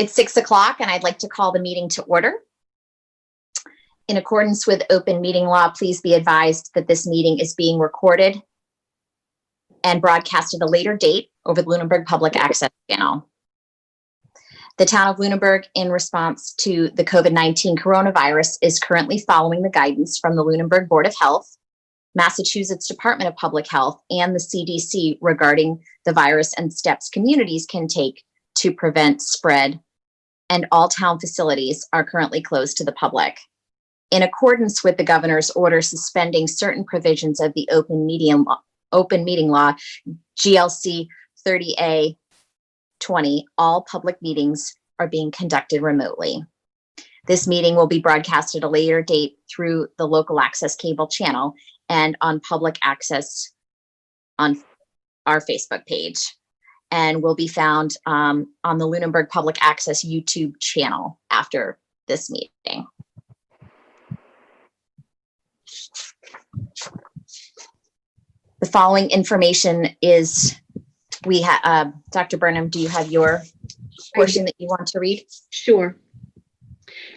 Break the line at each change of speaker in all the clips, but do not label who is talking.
It's 6 o'clock and I'd like to call the meeting to order. In accordance with open meeting law, please be advised that this meeting is being recorded and broadcast at a later date over the Lunenburg Public Access Channel. The town of Lunenburg, in response to the COVID-19 coronavirus, is currently following the guidance from the Lunenburg Board of Health, Massachusetts Department of Public Health, and the CDC regarding the virus and steps communities can take to prevent spread, and all town facilities are currently closed to the public. In accordance with the governor's order suspending certain provisions of the open meeting law, GLC 30A 20, all public meetings are being conducted remotely. This meeting will be broadcast at a later date through the local access cable channel and on public access on our Facebook page, and will be found on the Lunenburg Public Access YouTube channel after this meeting. The following information is, we have, Dr. Burnham, do you have your portion that you want to read?
Sure.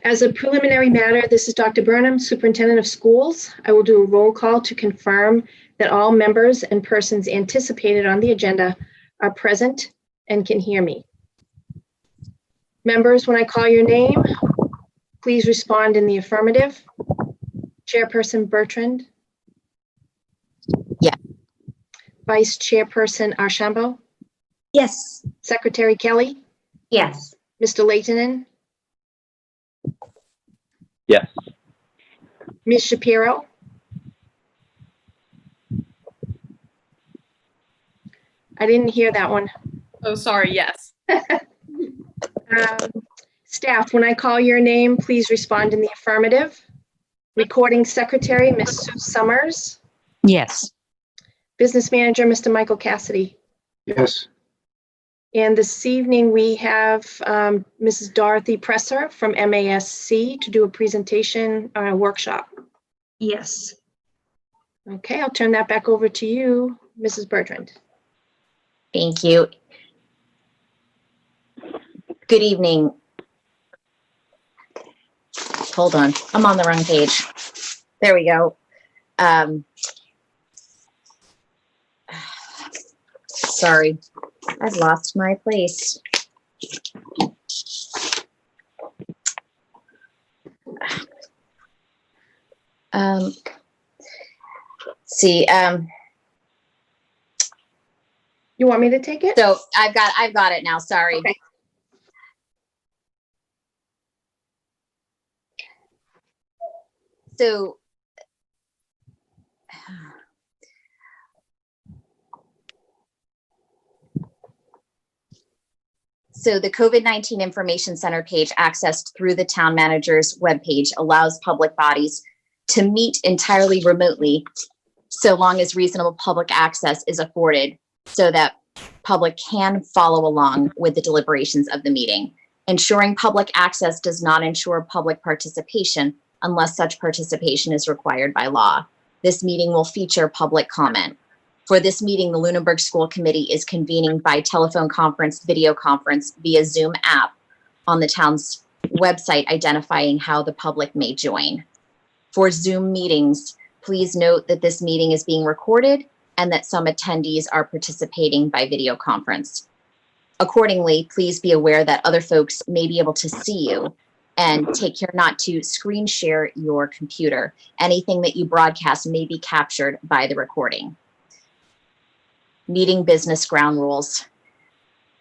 As a preliminary matter, this is Dr. Burnham, Superintendent of Schools. I will do a roll call to confirm that all members and persons anticipated on the agenda are present and can hear me. Members, when I call your name, please respond in the affirmative. Chairperson Bertrand?
Yeah.
Vice Chairperson Archambault?
Yes.
Secretary Kelly?
Yes.
Mr. Leitonen?
Yes.
Ms. Shapiro? I didn't hear that one.
Oh, sorry, yes.
Staff, when I call your name, please respond in the affirmative. Recording Secretary, Ms. Sue Summers.
Yes.
Business Manager, Mr. Michael Cassidy.
Yes.
And this evening we have Mrs. Dorothy Presser from MASC to do a presentation on a workshop.
Yes.
Okay, I'll turn that back over to you, Mrs. Bertrand.
Thank you. Good evening. Hold on, I'm on the wrong page. There we go. Sorry, I've lost my place. See,
You want me to take it?
so I've got it now, sorry.
Okay.
So the COVID-19 Information Center page accessed through the town manager's webpage allows public bodies to meet entirely remotely so long as reasonable public access is afforded so that public can follow along with the deliberations of the meeting. Ensuring public access does not ensure public participation unless such participation is required by law. This meeting will feature public comment. For this meeting, the Lunenburg School Committee is convening by telephone conference, video conference via Zoom app on the town's website, identifying how the public may join. For Zoom meetings, please note that this meeting is being recorded and that some attendees are participating by video conference. Accordingly, please be aware that other folks may be able to see you, and take care not to screen share your computer. Anything that you broadcast may be captured by the recording. Meeting business ground rules.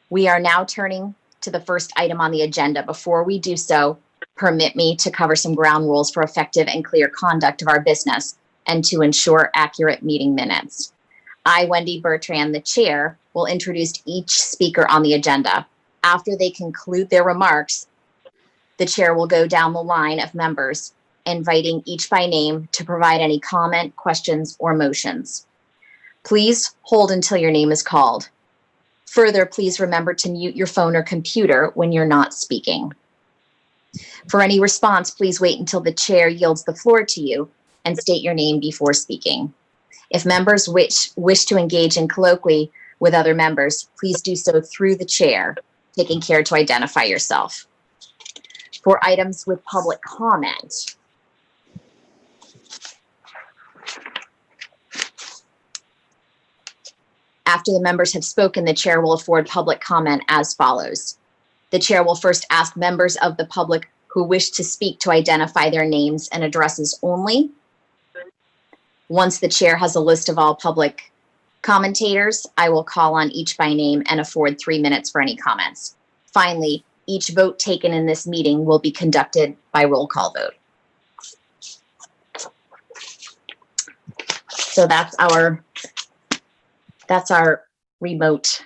We are now turning to the first item on the agenda. Before we do so, permit me to cover some ground rules for effective and clear conduct of our business and to ensure accurate meeting minutes. I, Wendy Bertrand, the chair, will introduce each speaker on the agenda. After they conclude their remarks, the chair will go down the line of members, inviting each by name to provide any comment, questions, or motions. Please hold until your name is called. Further, please remember to mute your phone or computer when you're not speaking. For any response, please wait until the chair yields the floor to you and state your name before speaking. If members wish to engage in colloquy with other members, please do so through the chair. taking care to identify yourself. For items with public comment, after the members have spoken, the chair will afford public comment as follows. The chair will first ask members of the public who wish to speak to identify their names and addresses only. Once the chair has a list of all public commentators, I will call on each by name and afford 3 minutes for any comments. Finally, each vote taken in this meeting will be conducted by roll call vote. So that's our remote.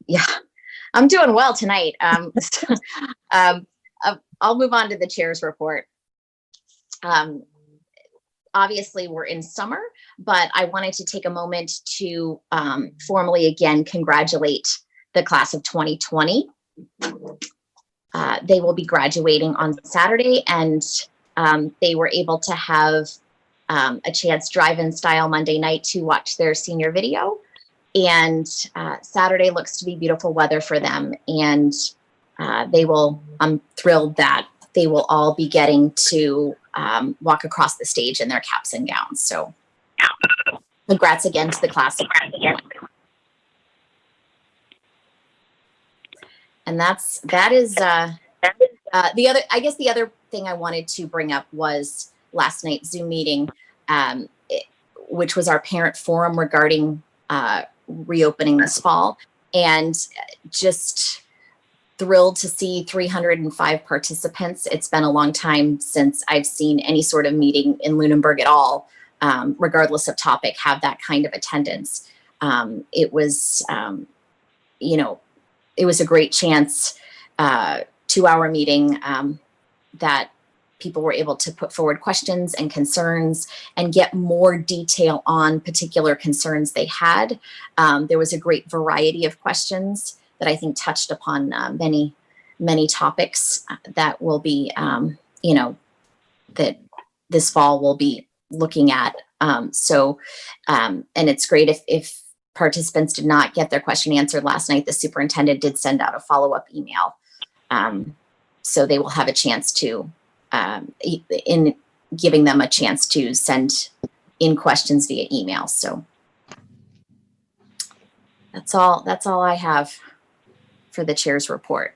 Yeah, I'm doing well tonight. I'll move on to the chair's report. Obviously, we're in summer, but I wanted to take a moment to formally again congratulate the class of 2020. They will be graduating on Saturday, and they were able to have a chance drive-in style Monday night to watch their senior video. And Saturday looks to be beautiful weather for them. And I'm thrilled that they will all be getting to walk across the stage in their caps and gowns. So congrats again to the class. And that is the other thing I wanted to bring up was last night's Zoom meeting, which was our parent forum regarding reopening this fall, and just thrilled to see 305 participants. It's been a long time since I've seen any sort of meeting in Lunenburg at all, regardless of topic, have that kind of attendance. It was, it was a great chance, 2-hour meeting that people were able to put forward questions and concerns and get more detail on particular concerns they had. There was a great variety of questions that I think touched upon many, many topics that will be, that this fall we'll be looking at. And it's great if participants did not get their question answered last night, the superintendent did send out a follow-up email. So they will have a chance to, in giving them a chance to send in questions via email. So that's all I have for the chair's report.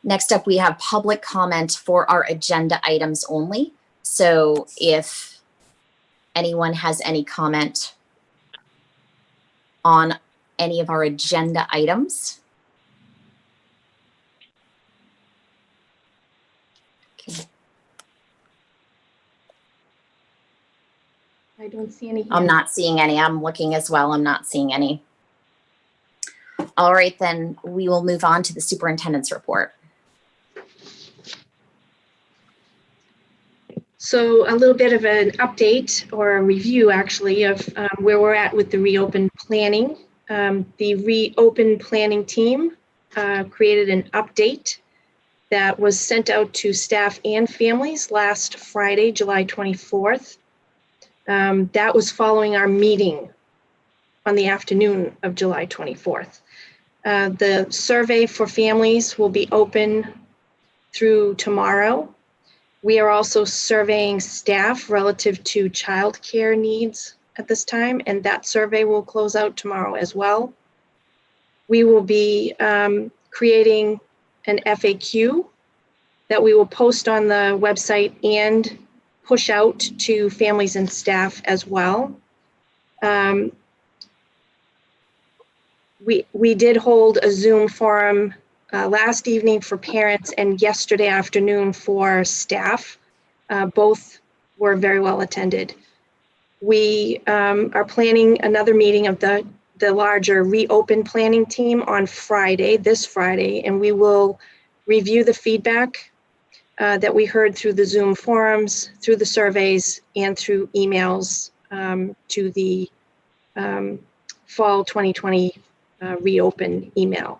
Next up, we have public comment for our agenda items only. So if anyone has any comment on any of our agenda items. Okay.
I don't see any.
I'm not seeing any. I'm looking as well. I'm not seeing any. All right, then we will move on to the superintendent's report.
So a little bit of an update or a review actually of where we're at with the reopen planning. The reopen planning team created an update that was sent out to staff and families last Friday, July 24th. That was following our meeting on the afternoon of July 24th. The survey for families will be open through tomorrow. We are also surveying staff relative to childcare needs at this time, and that survey will close out tomorrow as well. We will be creating an FAQ that we will post on the website and push out to families and staff as well. We did hold a Zoom forum last evening for parents and yesterday afternoon for staff. Both were very well attended. We are planning another meeting of the larger reopen planning team on Friday, this Friday, and we will review the feedback that we heard through the Zoom forums, through the surveys, and through emails to the fall 2020 reopen email.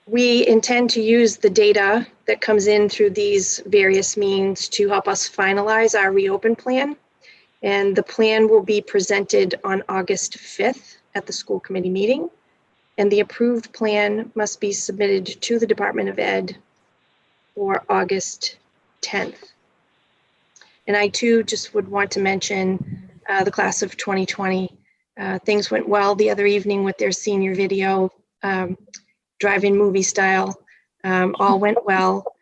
We intend to use the data that comes in through these various means to help us finalize our reopen plan. And the plan will be presented on August 5th at the school committee meeting. And the approved plan must be submitted to the Department of Ed for August 10th. And I too just would want to mention the class of 2020. Things went well the other evening with their senior video, drive-in movie style. All went well.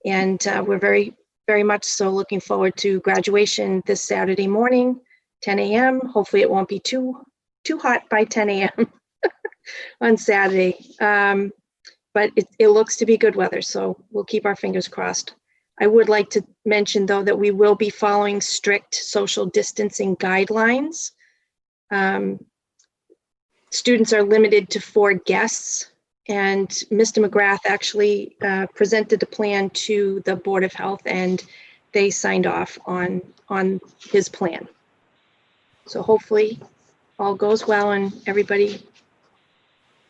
And we're very, very much so looking forward to graduation this Saturday morning, 10 a.m. Hopefully it won't be too hot by 10 a.m. on Saturday. But it looks to be good weather, so we'll keep our fingers crossed. I would like to mention, though, that we will be following strict social distancing guidelines. Students are limited to 4 guests, and Mr. McGrath actually presented the plan to the Board of Health, and they signed off on his plan. So hopefully all goes well and everybody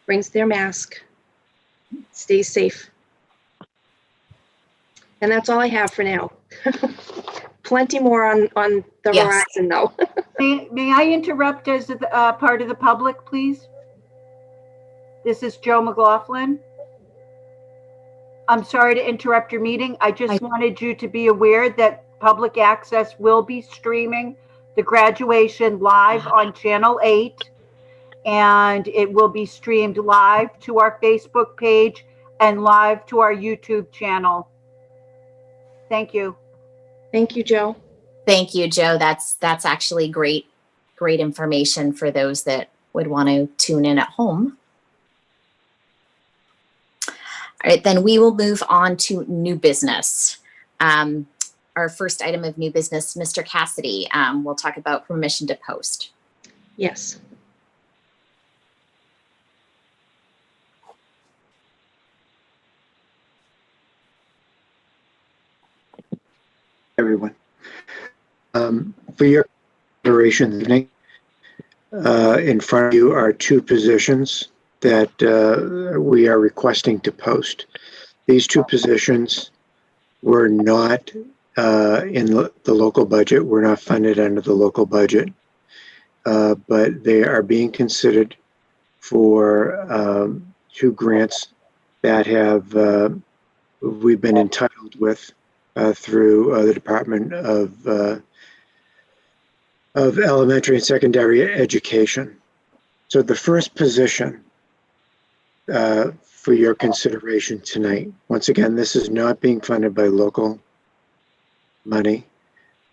brings their mask, stays safe. And that's all I have for now. Plenty more on the
Yes.
horizon, though.
May I interrupt as a part of the public, please? This is Joe McLaughlin. I'm sorry to interrupt your meeting. I just wanted you to be aware that public access will be streaming the graduation live on Channel 8, and it will be streamed live to our Facebook page and live to our YouTube channel. Thank you.
Thank you, Joe.
Thank you, Joe. That's actually great information for those that would want to tune in at home. All right, then we will move on to new business. Our first item of new business, Mr. Cassidy, we'll talk about permission to post.
Yes.
Everyone. For your consideration today, in front of you are 2 positions that we are requesting to post. These 2 positions were not in the local budget, were not funded under the local budget, but they are being considered for 2 grants that have we've been entitled with through the Department of Elementary and Secondary Education. So the first position for your consideration tonight, once again, this is not being funded by local money.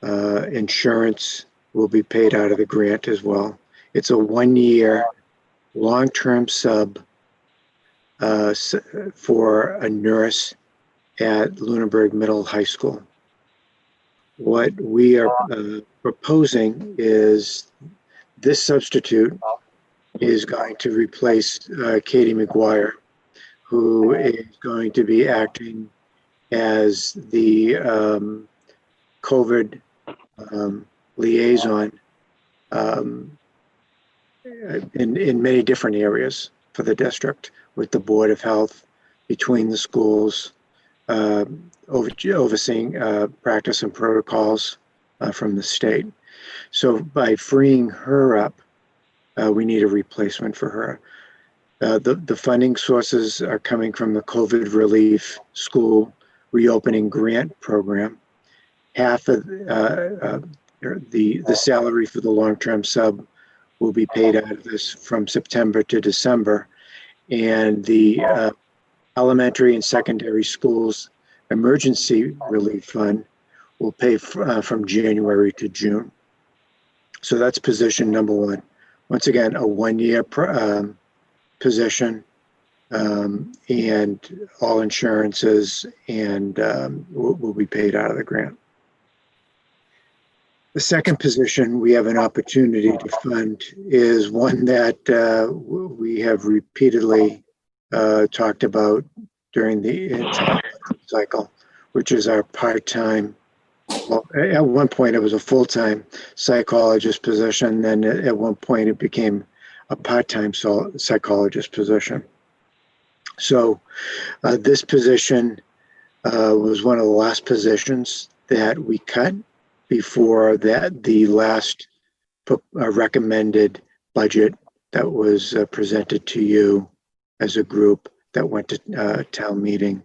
Insurance will be paid out of the grant as well. It's a 1-year long-term sub for a nurse at Lunenburg Middle High School. What we are proposing is this substitute is going to replace Katie McGuire, who is going to be acting as the COVID liaison in many different areas for the district, with the Board of Health, between the schools, overseeing practice and protocols from the state. So by freeing her up, we need a replacement for her. The funding sources are coming from the COVID Relief School Reopening Grant Program. Half of the salary for the long-term sub will be paid out of this from September to December, and the elementary and secondary schools emergency relief fund will pay from January to June. So that's position number 1. Once again, a 1-year position, and all insurances and will be paid out of the grant. The second position we have an opportunity to fund is one that we have repeatedly talked about during the entire cycle, which is our part-time, well, at one point it was a full-time psychologist position, then at one point it became a part-time psychologist position. So this position was one of the last positions that we cut before the last recommended budget that was presented to you as a group that went to town meeting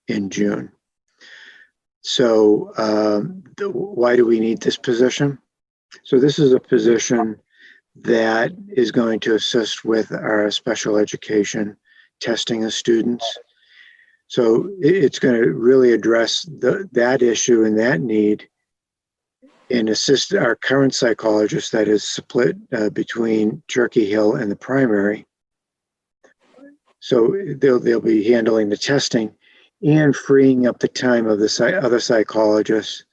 in June. So why do we need this position? So this is a position that is going to assist with our special education testing of students. So it's going to really address that issue and that need and assist our current psychologist that is split between Turkey Hill and the primary. So they'll be handling the testing and freeing up the time of the other psychologists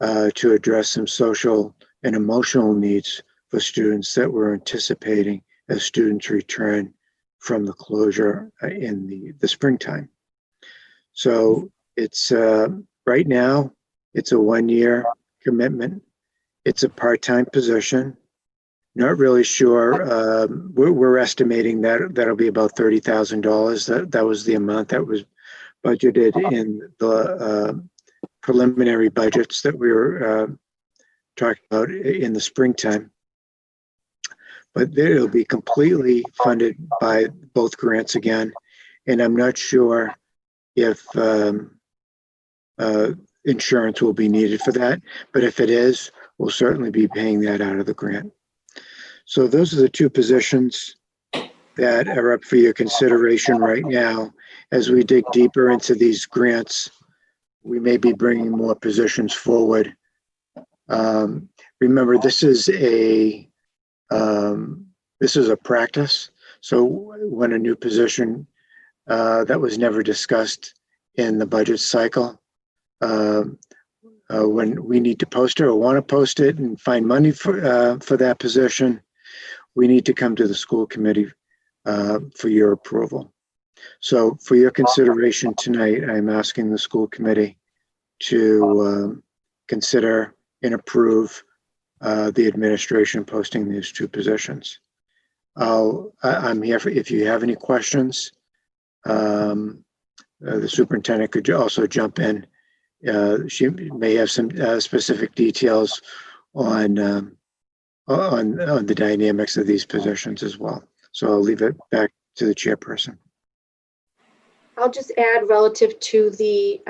to address some social and emotional needs for students that we're anticipating as students return from the closure in the springtime. So it's right now, it's a 1-year commitment. It's a part-time position. Not really sure. We're estimating that that'll be about $30,000. That was the amount that was budgeted in the preliminary budgets that we were talking about in the springtime. But it'll be completely funded by both grants again. And I'm not sure if insurance will be needed for that. But if it is, we'll certainly be paying that out of the grant. So those are the two positions that are up for your consideration right now. As we dig deeper into these grants, we may be bringing more positions forward. Remember, this is a practice. So when a new position that was never discussed in the budget cycle, when we need to post it or want to post it and find money for that position, we need to come to the school committee for your approval. So for your consideration tonight, I'm asking the school committee to consider and approve the administration posting these two positions. I'm here if you have any questions. The superintendent could also jump in. She may have some specific details on the dynamics of these positions as well. So I'll leave it back to the chairperson.
I'll just add relative to the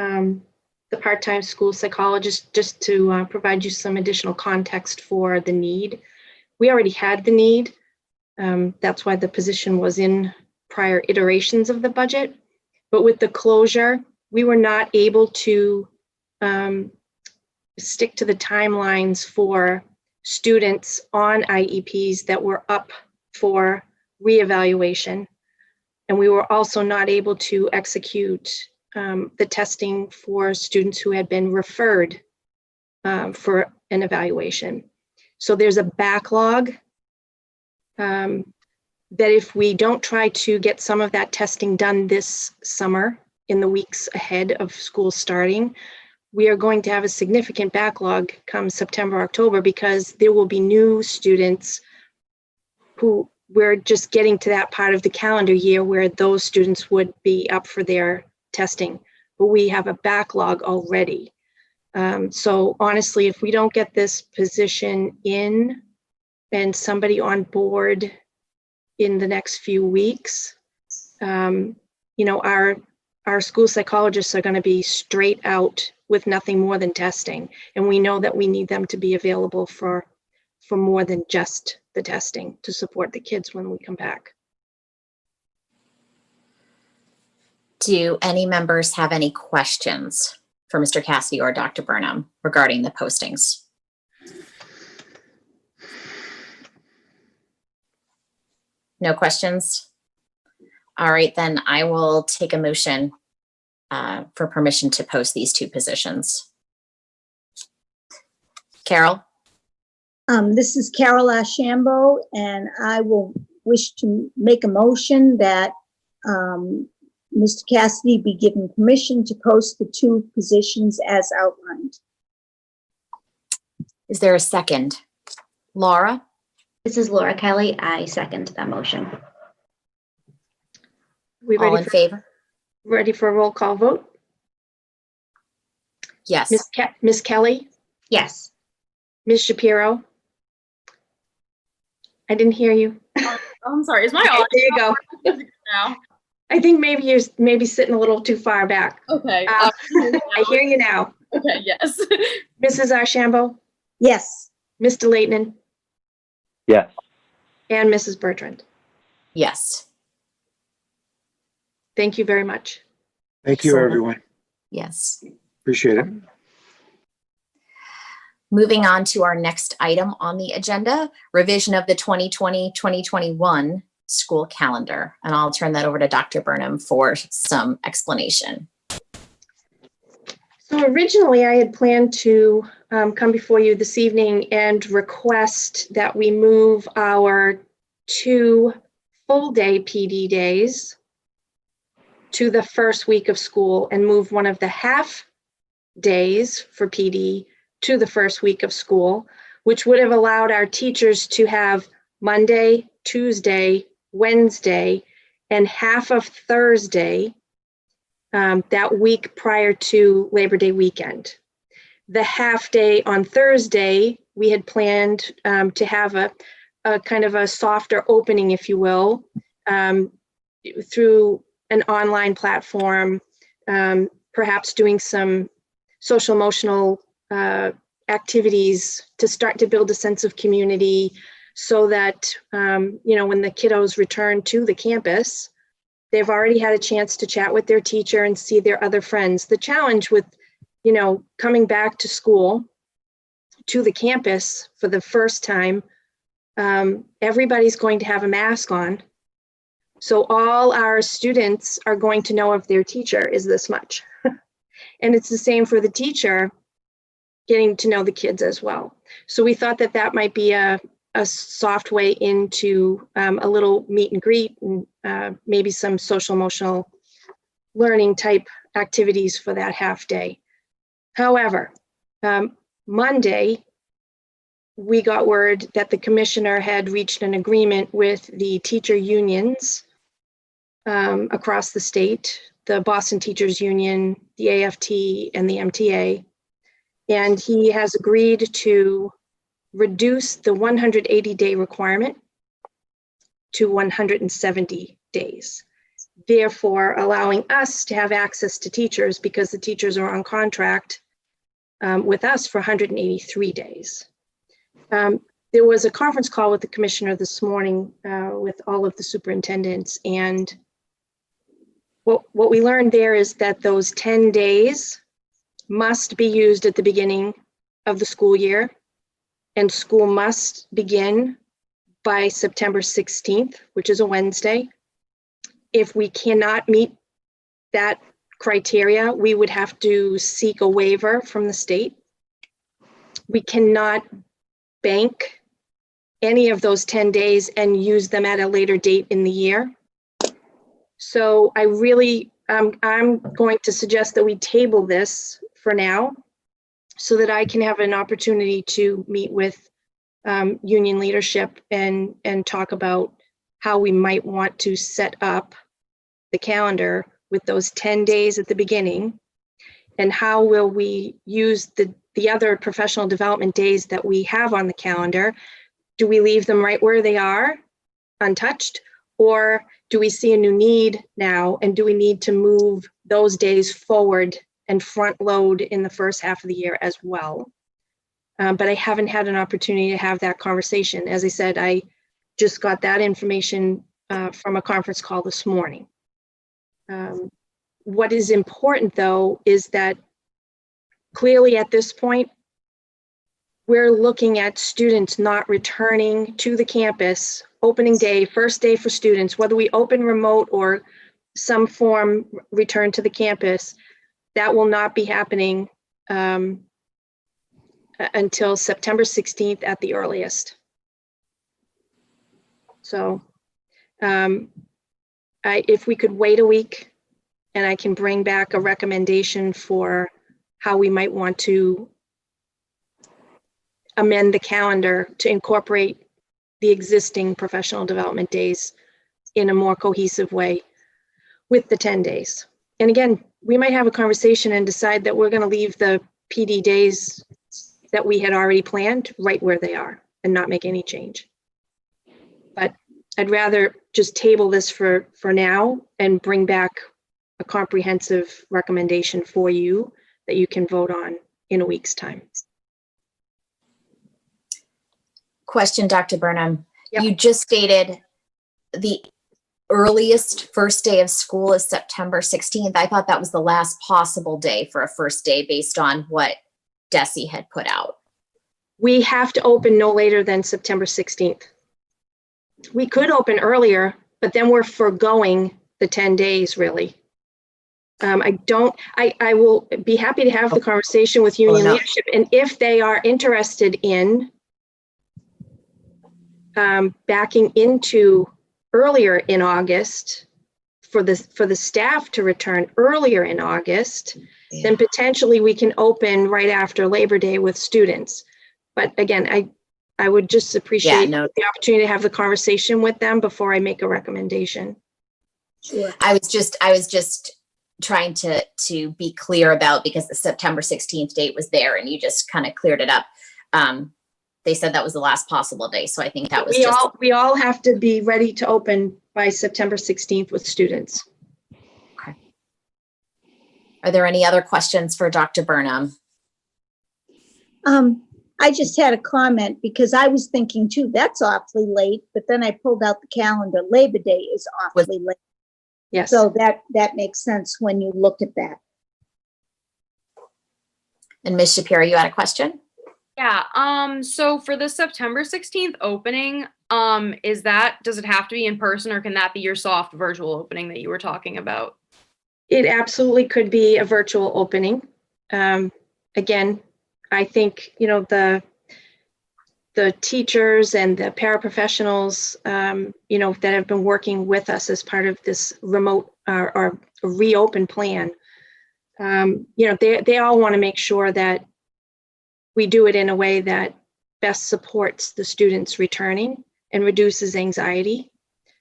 part-time school psychologist, just to provide you some additional context for the need. We already had the need. That's why the position was in prior iterations of the budget. But with the closure, we were not able to stick to the timelines for students on IEPs that were up for reevaluation. And we were also not able to execute the testing for students who had been referred for an evaluation. So there's a backlog that if we don't try to get some of that testing done this summer in the weeks ahead of school starting, we are going to have a significant backlog come September, October, because there will be new students who we're just getting to that part of the calendar year where those students would be up for their testing, but we have a backlog already. So honestly, if we don't get this position in and somebody on board in the next few weeks, our school psychologists are going to be straight out with nothing more than testing. And we know that we need them to be available for more than just the testing to support the kids when we come back.
Do any members have any questions for Mr. Cassidy or Dr. Burnham regarding the postings? No questions? All right, then I will take a motion for permission to post these two positions. Carol?
This is Carol Ashambo, and I will wish to make a motion that Mr. Cassidy be given permission to post the two positions as outlined.
Is there a second? Laura?
This is Laura Kelly. I second that motion.
We
All in favor?
ready for a roll call vote?
Yes.
Miss Kelly,
Yes.
Ms. Shapiro? I didn't hear you.
I'm sorry. Is my
Okay,
audio
there you go.
now?
I think maybe you're maybe sitting a little too far back.
Okay.
I hear you now.
Okay. Yes.
Mrs. Archambeau,
Yes.
Mr. Leighton,
Yes.
and Mrs. Bertrand.
Yes.
Thank you very much.
Thank you,
Excellent.
everyone.
Yes.
Appreciate it.
Moving on to our next item on the agenda, revision of the 2020-2021 school calendar. And I'll turn that over to Dr. Burnham for some explanation.
So originally I had planned to come before you this evening and request that we move our 2 full-day PD days to the first week of school and move one of the half days for PD to the first week of school, which would have allowed our teachers to have Monday, Tuesday, Wednesday, and half of Thursday that week prior to Labor Day weekend. The half day on Thursday, we had planned to have a kind of a softer opening, if you will, through an online platform, perhaps doing some social emotional activities to start to build a sense of community so that, when the kiddos return to the campus, they've already had a chance to chat with their teacher and see their other friends. The challenge with, coming back to school, to the campus for the first time, everybody's going to have a mask on. So all our students are going to know if their teacher is this much. And it's the same for the teacher getting to know the kids as well. So we thought that that might be a soft way into a little meet and greet and maybe some social emotional learning type activities for that half day. However, Monday, we got word that the commissioner had reached an agreement with the teacher unions across the state, the Boston Teachers Union, the AFT, and the MTA. And he has agreed to reduce the 180-day requirement to 170 days, therefore allowing us to have access to teachers because the teachers are on contract with us for 183 days. There was a conference call with the commissioner this morning with all of the superintendents, and what we learned there is that those 10 days must be used at the beginning of the school year, and school must begin by September 16th, which is a Wednesday. If we cannot meet that criteria, we would have to seek a waiver from the state. We cannot bank any of those 10 days and use them at a later date in the year. So I really, I'm going to suggest that we table this for now so that I can have an opportunity to meet with union leadership and talk about how we might want to set up the calendar with those 10 days at the beginning, and how will we use the other professional development days that we have on the calendar. Do we leave them right where they are, untouched, or do we see a new need now, and do we need to move those days forward and front load in the first half of the year as well? But I haven't had an opportunity to have that conversation. As I said, I just got that information from a conference call this morning. What is important, though, is that clearly at this point, we're looking at students not returning to the campus, opening day, first day for students, whether we open remote or some form return to the campus, that will not be happening until September 16th at the earliest. So if we could wait a week, and I can bring back a recommendation for how we might want to amend the calendar to incorporate the existing professional development days in a more cohesive way with the 10 days. And again, we might have a conversation and decide that we're going to leave the PD days that we had already planned right where they are and not make any change. But I'd rather just table this for now and bring back a comprehensive recommendation for you that you can vote on in a week's time.
Question, Dr. Burnham.
Yep.
You just stated the earliest first day of school is September 16th. I thought that was the last possible day for a first day based on what DESE had put out.
We have to open no later than September 16th. We could open earlier, but then we're foregoing the 10 days really. I will be happy to have the conversation with union leadership, and if they are interested in backing into earlier in August for the staff to return earlier in August, then potentially we can open right after Labor Day with students. But again, I would just appreciate the opportunity to have the conversation with them before I make a recommendation.
Sure.
I was just trying to be clear about, because the September 16th date was there and you just kind of cleared it up. They said that was the last possible day. So I think that was
we all have to be ready to open by September 16th with students.
Okay. Are there any other questions for Dr. Burnham?
I just had a comment because I was thinking too, that's awfully late, but then I pulled out the calendar. Labor Day is awfully late.
Yes.
So that makes sense when you look at that.
And Ms. Shapiro, you had a question?
Yeah, so for the September 16th opening, does it have to be in person, or can that be your soft virtual opening that you were talking about?
It absolutely could be a virtual opening. Again, I think, the teachers and the paraprofessionals, that have been working with us as part of this remote or reopen plan, they all want to make sure that we do it in a way that best supports the students returning and reduces anxiety,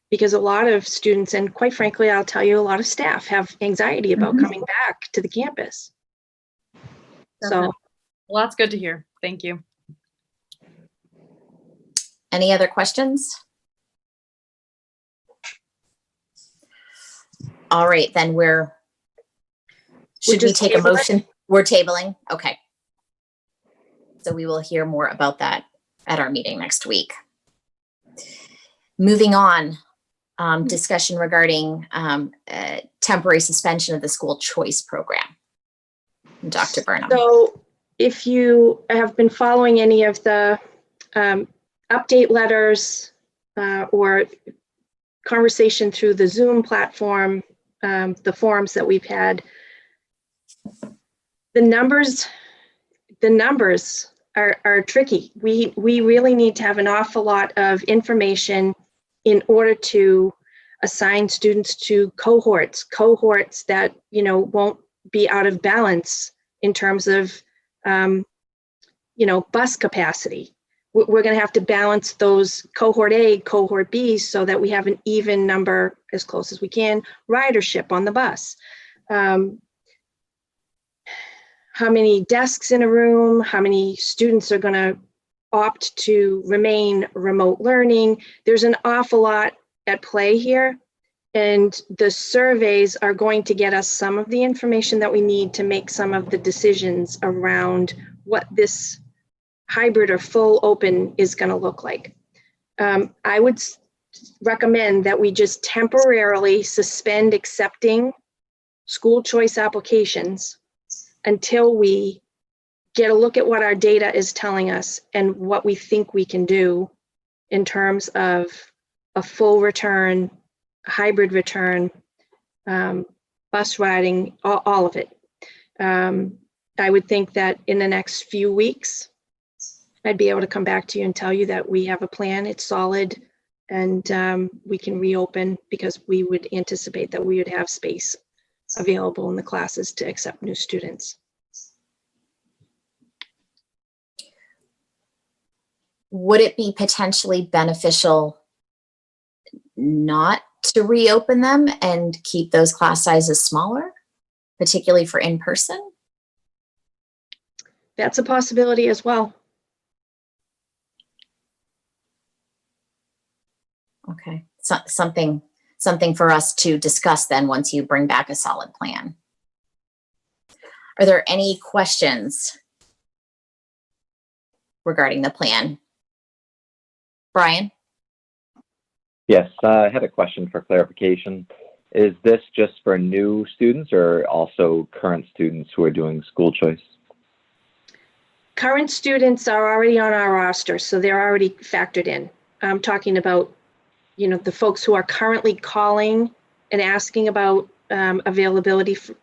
because a lot of students, and quite frankly, I'll tell you, a lot of staff have anxiety about coming back to the campus. So,
Well, that's good to hear. Thank you.
Any other questions? All right, then should we take a motion? We're tabling? Okay. So we will hear more about that at our meeting next week. Moving on, discussion regarding temporary suspension of the school choice program. Dr. Burnham.
So if you have been following any of the update letters or conversation through the Zoom platform, the forums that we've had, the numbers are tricky. We really need to have an awful lot of information in order to assign students to cohorts that, won't be out of balance in terms of, bus capacity. We're going to have to balance those cohort A, cohort B, so that we have an even number, as close as we can, ridership on the bus. How many desks in a room, how many students are going to opt to remain remote learning. There's an awful lot at play here, and the surveys are going to get us some of the information that we need to make some of the decisions around what this hybrid or full open is going to look like. I would recommend that we just temporarily suspend accepting school choice applications until we get a look at what our data is telling us and what we think we can do in terms of a full return, hybrid return, bus riding, all of it. I would think that in the next few weeks, I'd be able to come back to you and tell you that we have a plan, it's solid, and we can reopen, because we would anticipate that we would have space available in the classes to accept new students.
Would it be potentially beneficial not to reopen them and keep those class sizes smaller, particularly for in-person?
That's a possibility as well.
Okay, so something for us to discuss then once you bring back a solid plan. Are there any questions regarding the plan? Brian?
Yes, I had a question for clarification. Is this just for new students or also current students who are doing school choice?
Current students are already on our roster, so they're already factored in. I'm talking about, the folks who are currently calling and asking about availability for,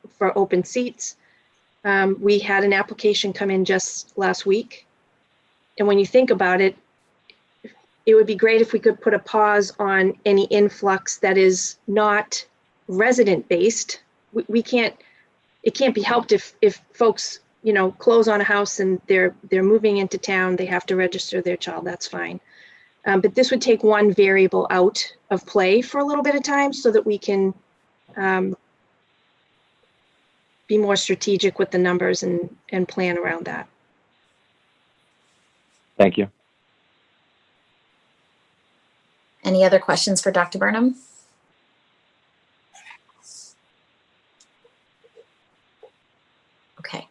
for open seats. We had an application come in just last week. And when you think about it, it would be great if we could put a pause on any influx that is not resident-based. It can't be helped if folks, close on a house and they're moving into town, they have to register their child, that's fine. But this would take one variable out of play for a little bit of time so that we can be more strategic with the numbers and plan around that.
Thank you.
Any other questions for Dr. Burnham? Okay.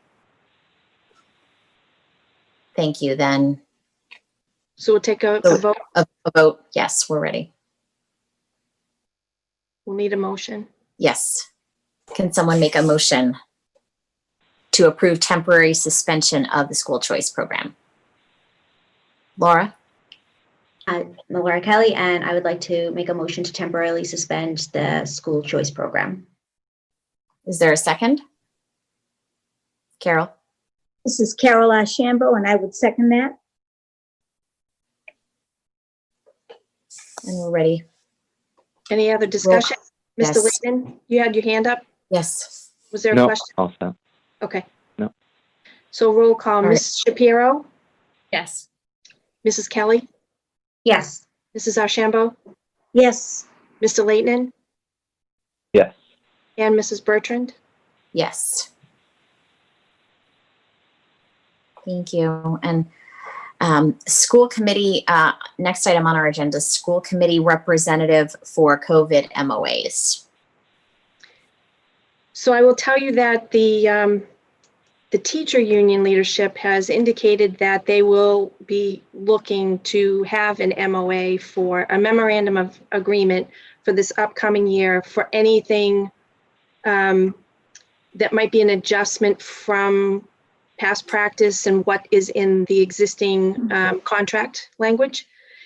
Thank you, then.
So we'll take a vote.
A vote, yes, we're ready.
We'll need a motion.
Yes. Can someone make a motion to approve temporary suspension of the school choice program? Laura?
Laura Kelly, and I would like to make a motion to temporarily suspend the school choice program.
Is there a second? Carol?
This is Carol Ashambo, and I would second that.
And we're ready.
Any other discussion?
Yes.
Mr. Layton, you had your hand up.
Yes.
Was there a
No,
question?
all set.
Okay.
No.
So roll call,
All
Ms. Shapiro,
Yes.
Mrs. Kelly,
Yes.
Mrs. Ashambo,
Yes,
Mr. Layton,
Yes.
and Mrs. Bertrand.
Yes. Thank you. And school committee, next item on our agenda, school committee representative for COVID MOAs.
So I will tell you that the teacher union leadership has indicated that they will be looking to have an MOA for a memorandum of agreement for this upcoming year for anything that might be an adjustment from past practice and what is in the existing contract language.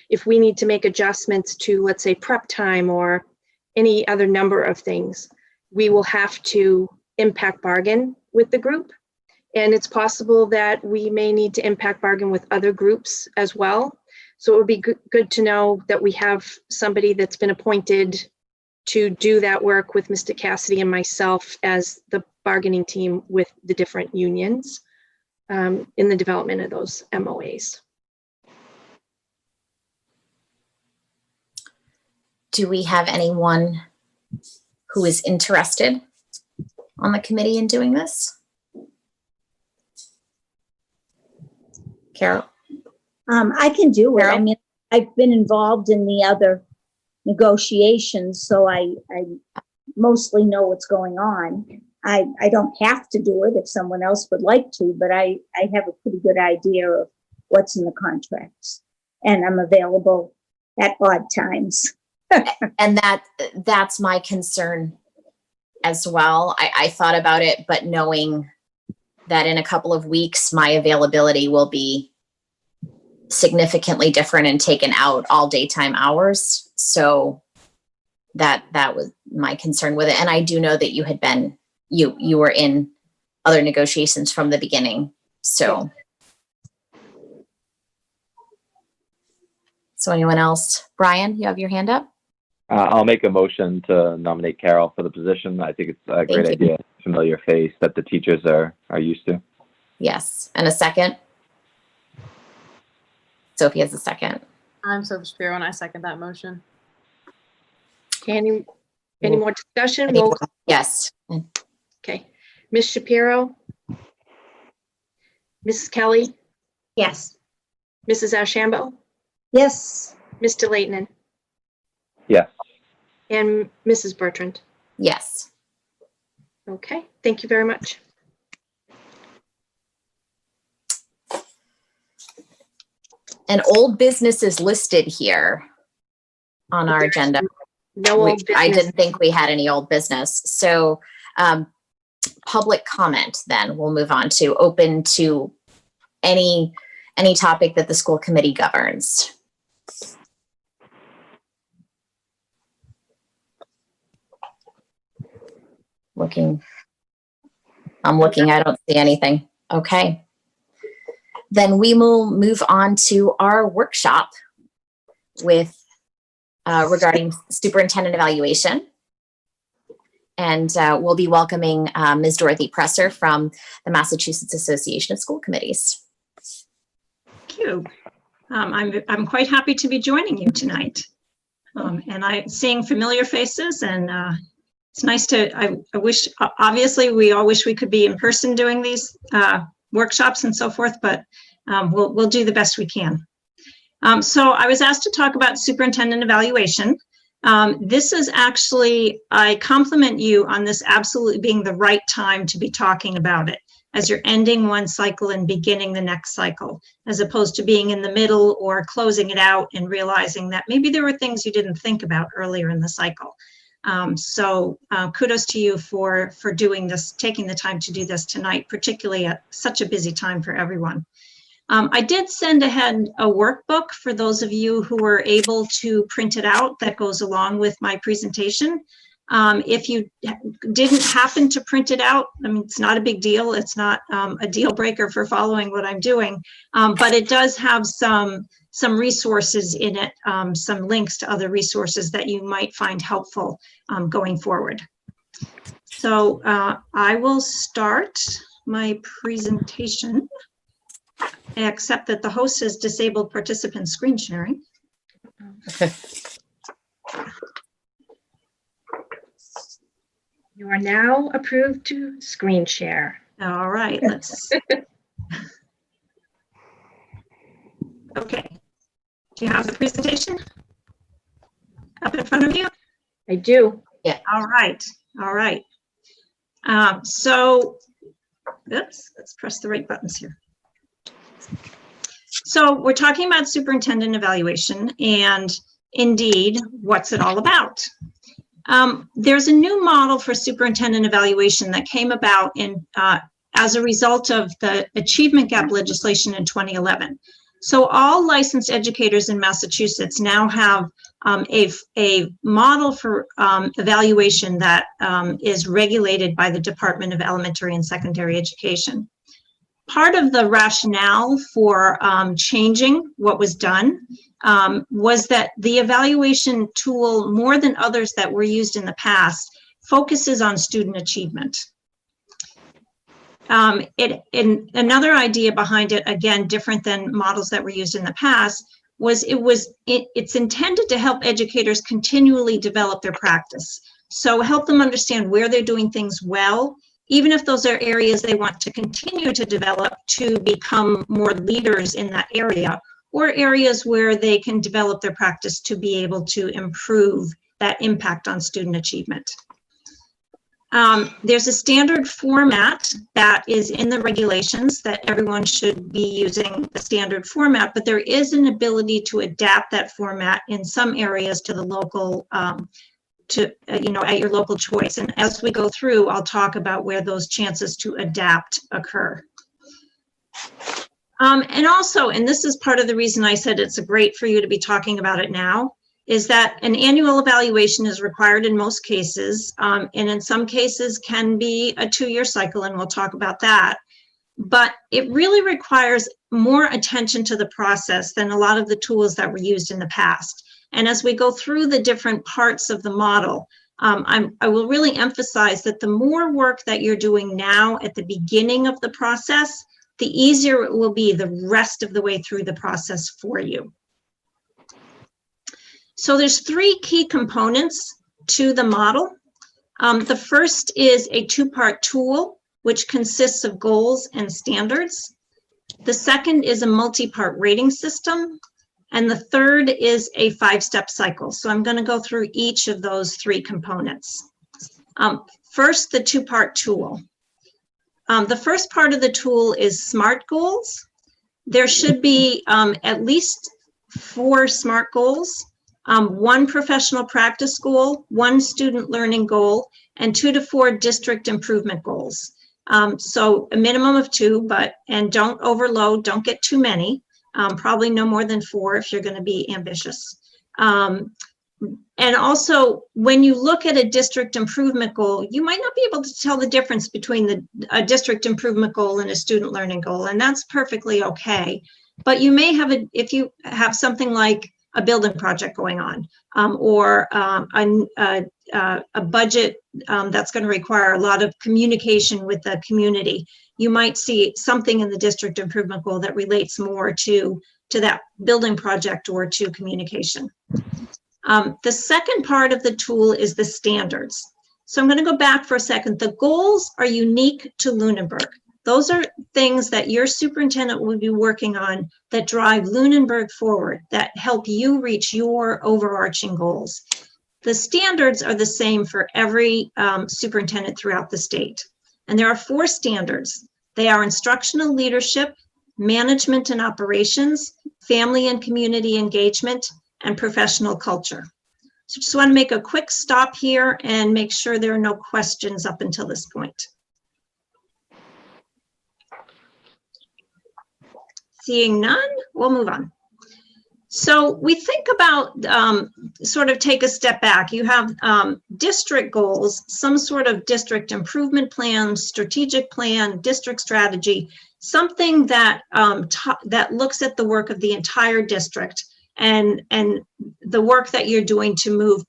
If we need to make adjustments to, let's say, prep time or any other number of things, we will have to impact bargain with the group. And it's possible that we may need to impact bargain with other groups as well. So it would be good to know that we have somebody that's been appointed to do that work with Mr. Cassidy and myself as the bargaining team with the different unions in the development of those MOAs.
Do we have anyone who is interested on the committee in doing this? Carol?
I can do it. I
Carol?
mean, I've been involved in the other negotiations, so I mostly know what's going on. I don't have to do it if someone else would like to, but I have a pretty good idea of what's in the contracts, and I'm available at odd times.
And that's my concern as well. I thought about it, but knowing that in a couple of weeks, my availability will be significantly different and taken out all daytime hours. So that was my concern with it. And I do know that you had been, you were in other negotiations from the beginning. So anyone else? Brian, you have your hand up?
I'll make a motion to nominate Carol for the position. I think it's a great
you.
idea, familiar face that the teachers are used to.
Yes. And a second? Sophie has a second.
I'm Sophie Shapiro and I second that motion.
Any more discussion? Roll call.
Yes.
Okay. Ms. Shapiro, Mrs. Kelly,
Yes.
Mrs. Ashambo,
Yes.
Mr. Leighton,
Yes.
and Mrs. Bertrand.
Yes.
Okay, thank you very much.
And old business is listed here on our agenda.
No old business.
I didn't think we had any old business. So public comment then we'll move on to open to any topic that the school committee governs. I'm looking, I don't see anything. Okay. Then we will move on to our workshop with regarding superintendent evaluation. And we'll be welcoming Ms. Dorothy Presser from the Massachusetts Association of School Committees.
Thank you. I'm quite happy to be joining you tonight. And I'm seeing familiar faces, and it's nice to, I wish, obviously we all wish we could be in person doing these workshops and so forth, but we'll do the best we can. So I was asked to talk about superintendent evaluation. This is actually, I compliment you on this absolutely being the right time to be talking about it, as you're ending one cycle and beginning the next cycle, as opposed to being in the middle or closing it out and realizing that maybe there were things you didn't think about earlier in the cycle. So kudos to you for doing this, taking the time to do this tonight, particularly at such a busy time for everyone. I did send ahead a workbook for those of you who were able to print it out that goes along with my presentation. If you didn't happen to print it out, I mean, it's not a big deal. It's not a deal breaker for following what I'm doing, but it does have some resources in it, some links to other resources that you might find helpful going forward. So I will start my presentation, except that the host has disabled participant screen sharing.
You are now approved to screen share.
All right, let's. Okay. Do you have the presentation up in front of you?
I do.
Yeah.
All right. All right. So, oops, let's press the right buttons here. So we're talking about superintendent evaluation, and indeed, what's it all about? There's a new model for superintendent evaluation that came about as a result of the achievement gap legislation in 2011. So all licensed educators in Massachusetts now have a model for evaluation that is regulated by the Department of Elementary and Secondary Education. Part of the rationale for changing what was done was that the evaluation tool, more than others that were used in the past, focuses on student achievement. Another idea behind it, again, different than models that were used in the past, was it's intended to help educators continually develop their practice. So help them understand where they're doing things well, even if those are areas they want to continue to develop to become more leaders in that area, or areas where they can develop their practice to be able to improve that impact on student achievement. There's a standard format that is in the regulations that everyone should be using the standard format, but there is an ability to adapt that format in some areas to the local, at your local choice. And as we go through, I'll talk about where those chances to adapt occur. And also, and this is part of the reason I said it's great for you to be talking about it now, is that an annual evaluation is required in most cases, and in some cases can be a 2-year cycle, and we'll talk about that. But it really requires more attention to the process than a lot of the tools that were used in the past. And as we go through the different parts of the model, I will really emphasize that the more work that you're doing now at the beginning of the process, the easier it will be the rest of the way through the process for you. So there's 3 key components to the model. The first is a 2-part tool, which consists of goals and standards. The second is a multi-part rating system. And the third is a 5-step cycle. So I'm going to go through each of those 3 components. First, the 2-part tool. The first part of the tool is SMART goals. There should be at least 4 SMART goals, 1 professional practice goal, 1 student learning goal, and 2 to 4 district improvement goals. So a minimum of 2, and don't overload, don't get too many. Probably no more than 4 if you're going to be ambitious. And also, when you look at a district improvement goal, you might not be able to tell the difference between a district improvement goal and a student learning goal, and that's perfectly okay. But you may have, if you have something like a building project going on, or a budget that's going to require a lot of communication with the community, you might see something in the district improvement goal that relates more to that building project or to communication. The second part of the tool is the standards. So I'm going to go back for a second. The goals are unique to Lunenburg. Those are things that your superintendent will be working on that drive Lunenburg forward, that help you reach your overarching goals. The standards are the same for every superintendent throughout the state. And there are 4 standards. They are instructional leadership, management and operations, family and community engagement, and professional culture. So just want to make a quick stop here and make sure there are no questions up until this point. Seeing none, we'll move on. So we think about, sort of take a step back. You have district goals, some sort of district improvement plan, strategic plan, district strategy, something that, that looks at the work of the entire district and the work that you're doing to move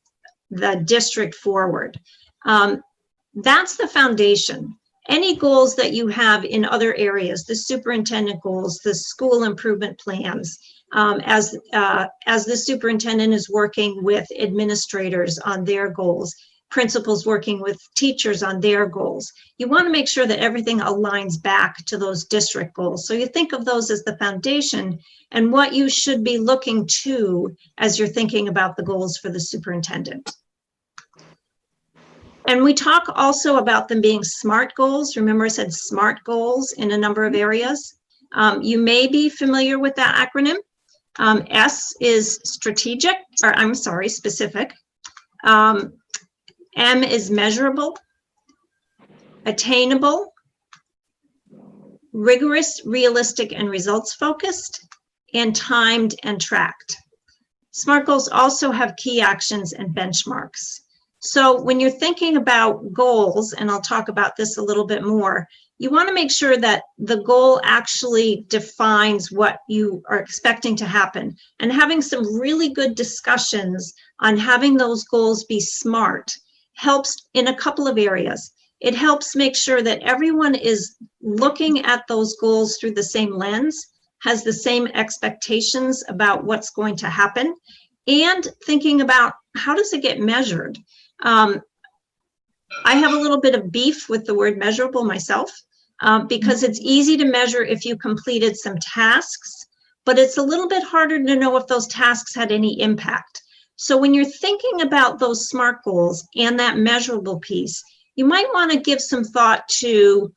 the district forward. That's the foundation. Any goals that you have in other areas, the superintendent goals, the school improvement plans, as the superintendent is working with administrators on their goals, principals working with teachers on their goals. You want to make sure that everything aligns back to those district goals. So you think of those as the foundation and what you should be looking to as you're thinking about the goals for the superintendent. And we talk also about them being SMART goals. Remember I said SMART goals in a number of areas. You may be familiar with that acronym. S is strategic, or I'm sorry, specific. M is measurable, attainable, rigorous, realistic, and results focused, and timed and tracked. SMART goals also have key actions and benchmarks. So when you're thinking about goals, and I'll talk about this a little bit more, you want to make sure that the goal actually defines what you are expecting to happen, and having some really good discussions on having those goals be SMART helps in a couple of areas. It helps make sure that everyone is looking at those goals through the same lens, has the same expectations about what's going to happen, and thinking about how does it get measured. I have a little bit of beef with the word measurable myself, because it's easy to measure if you completed some tasks, but it's a little bit harder to know if those tasks had any impact. So when you're thinking about those SMART goals and that measurable piece, you might want to give some thought to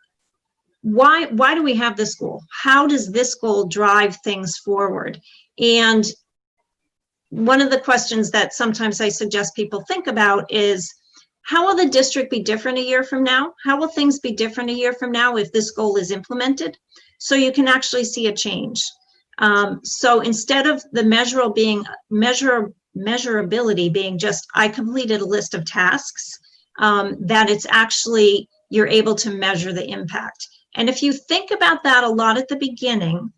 why do we have this goal? How does this goal drive things forward? And one of the questions that sometimes I suggest people think about is, how will the district be different a year from now? How will things be different a year from now if this goal is implemented? So you can actually see a change. So instead of the measurability being just, I completed a list of tasks, that it's actually, you're able to measure the impact. And if you think about that a lot at the beginning,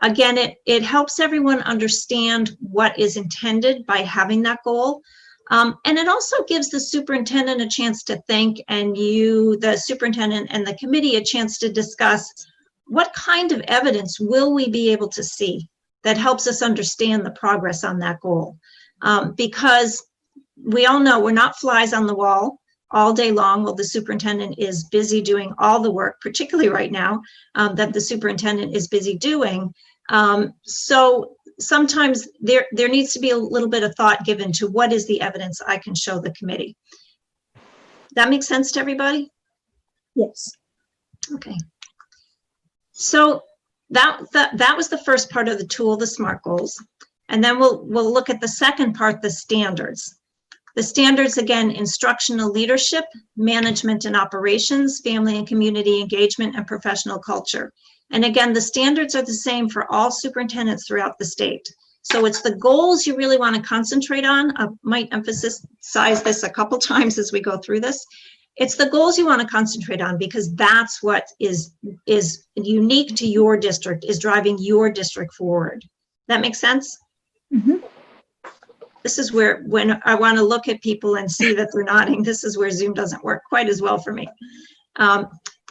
again, it helps everyone understand what is intended by having that goal. And it also gives the superintendent a chance to think, and you, the superintendent and the committee, a chance to discuss what kind of evidence will we be able to see that helps us understand the progress on that goal. Because we all know we're not flies on the wall. all day long while the superintendent is busy doing all the work, particularly right now, that the superintendent is busy doing. So sometimes there needs to be a little bit of thought given to what is the evidence I can show the committee. That makes sense to everybody?
Yes.
Okay. So that was the first part of the tool, the SMART goals. And then we'll look at the second part, the standards. The standards, again, instructional leadership, management and operations, family and community engagement, and professional culture. And again, the standards are the same for all superintendents throughout the state. So it's the goals you really want to concentrate on. I might emphasize this a couple times as we go through this. It's the goals you want to concentrate on, because that's what is unique to your district, is driving your district forward. That makes sense?
Mm-hmm.
This is where, when I want to look at people and see that they're nodding, this is where Zoom doesn't work quite as well for me.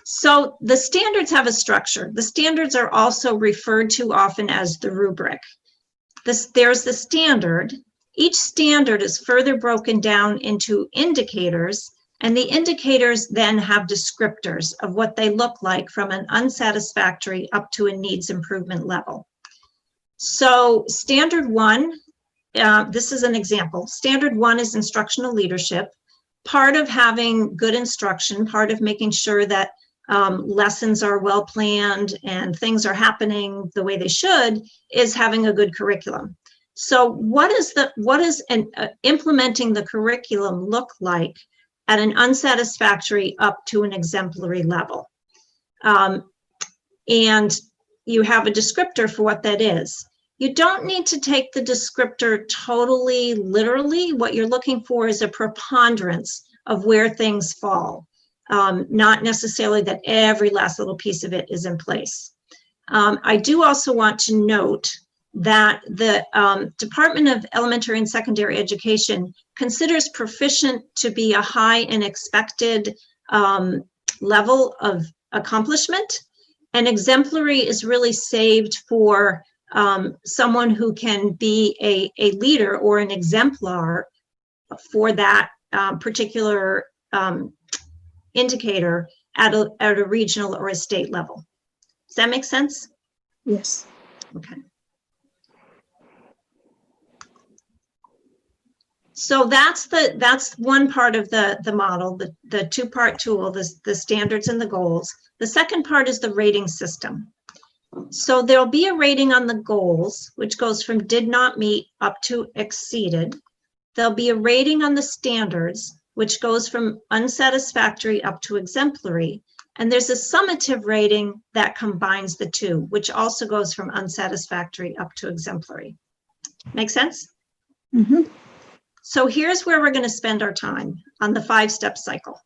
So the standards have a structure. The standards are also referred to often as the rubric. There's the standard. Each standard is further broken down into indicators, and the indicators then have descriptors of what they look like from an unsatisfactory up to a needs improvement level. So standard 1, this is an example. Standard 1 is instructional leadership. Part of having good instruction, part of making sure that lessons are well planned and things are happening the way they should, is having a good curriculum. So what is implementing the curriculum look like at an unsatisfactory up to an exemplary level? And you have a descriptor for what that is. You don't need to take the descriptor totally literally. What you're looking for is a preponderance of where things fall, not necessarily that every last little piece of it is in place. I do also want to note that the Department of Elementary and Secondary Education considers proficient to be a high and expected level of accomplishment, and exemplary is really saved for someone who can be a leader or an exemplar for that particular indicator at a regional or a state level. Does that make sense?
Yes.
Okay. So that's one part of the model, the two-part tool, the standards and the goals. The second part is the rating system. So there'll be a rating on the goals, which goes from did not meet up to exceeded. There'll be a rating on the standards, which goes from unsatisfactory up to exemplary. And there's a summative rating that combines the two, which also goes from unsatisfactory up to exemplary. Make sense?
Mm-hmm.
So here's where we're going to spend our time on the 5-step cycle.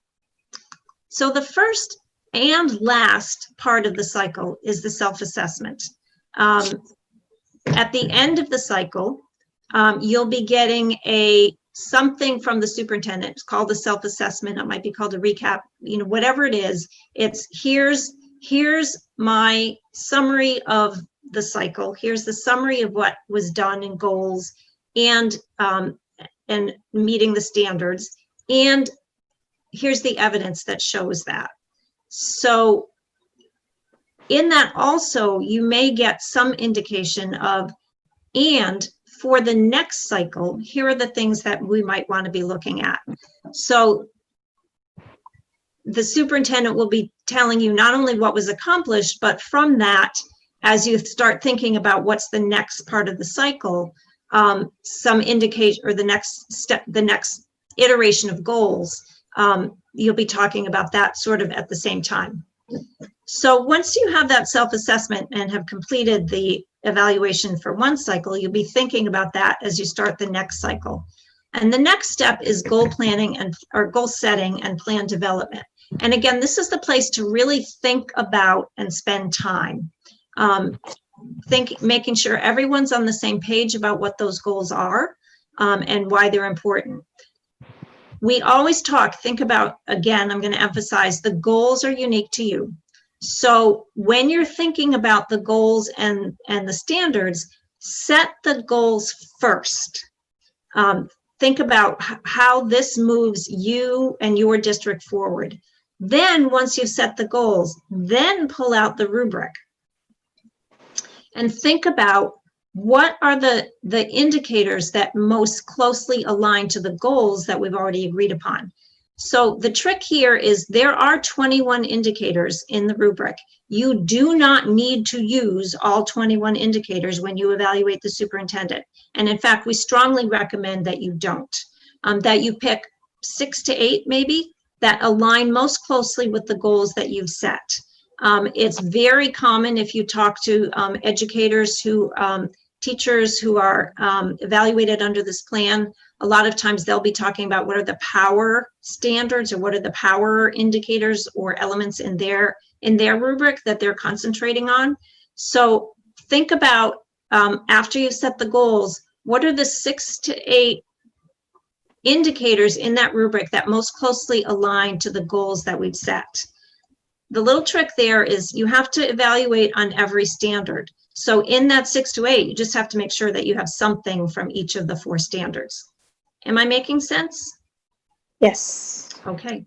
So the first and last part of the cycle is the self-assessment. At the end of the cycle, you'll be getting something from the superintendent. It's called the self-assessment. It might be called a recap, whatever it is. It's here's my summary of the cycle. Here's the summary of what was done in goals and meeting the standards. And here's the evidence that shows that. So in that also, you may get some indication of, and for the next cycle, here are the things that we might want to be looking at. So the superintendent will be telling you not only what was accomplished, but from that, as you start thinking about what's the next part of the cycle, some indication, or the next step, the next iteration of goals, you'll be talking about that sort of at the same time. So once you have that self-assessment and have completed the evaluation for one cycle, you'll be thinking about that as you start the next cycle. And the next step is goal planning or goal setting and plan development. And again, this is the place to really think about and spend time. Making sure everyone's on the same page about what those goals are and why they're important. We always think about, again, I'm going to emphasize, the goals are unique to you. So when you're thinking about the goals and the standards, set the goals first. think about how this moves you and your district forward. Then once you've set the goals, then pull out the rubric and think about what are the indicators that most closely align to the goals that we've already agreed upon. So the trick here is there are 21 indicators in the rubric. You do not need to use all 21 indicators when you evaluate the superintendent. And in fact, we strongly recommend that you don't, that you pick 6 to 8 maybe that align most closely with the goals that you've set. It's very common if you talk to educators who, teachers who are evaluated under this plan, a lot of times they'll be talking about what are the power standards or what are the power indicators or elements in their rubric that they're concentrating on. So think about after you've set the goals, what are the 6 to 8 indicators in that rubric that most closely align to the goals that we've set? The little trick there is you have to evaluate on every standard. So in that 6 to 8, you just have to make sure that you have something from each of the 4 standards. Am I making sense?
Yes.
Okay.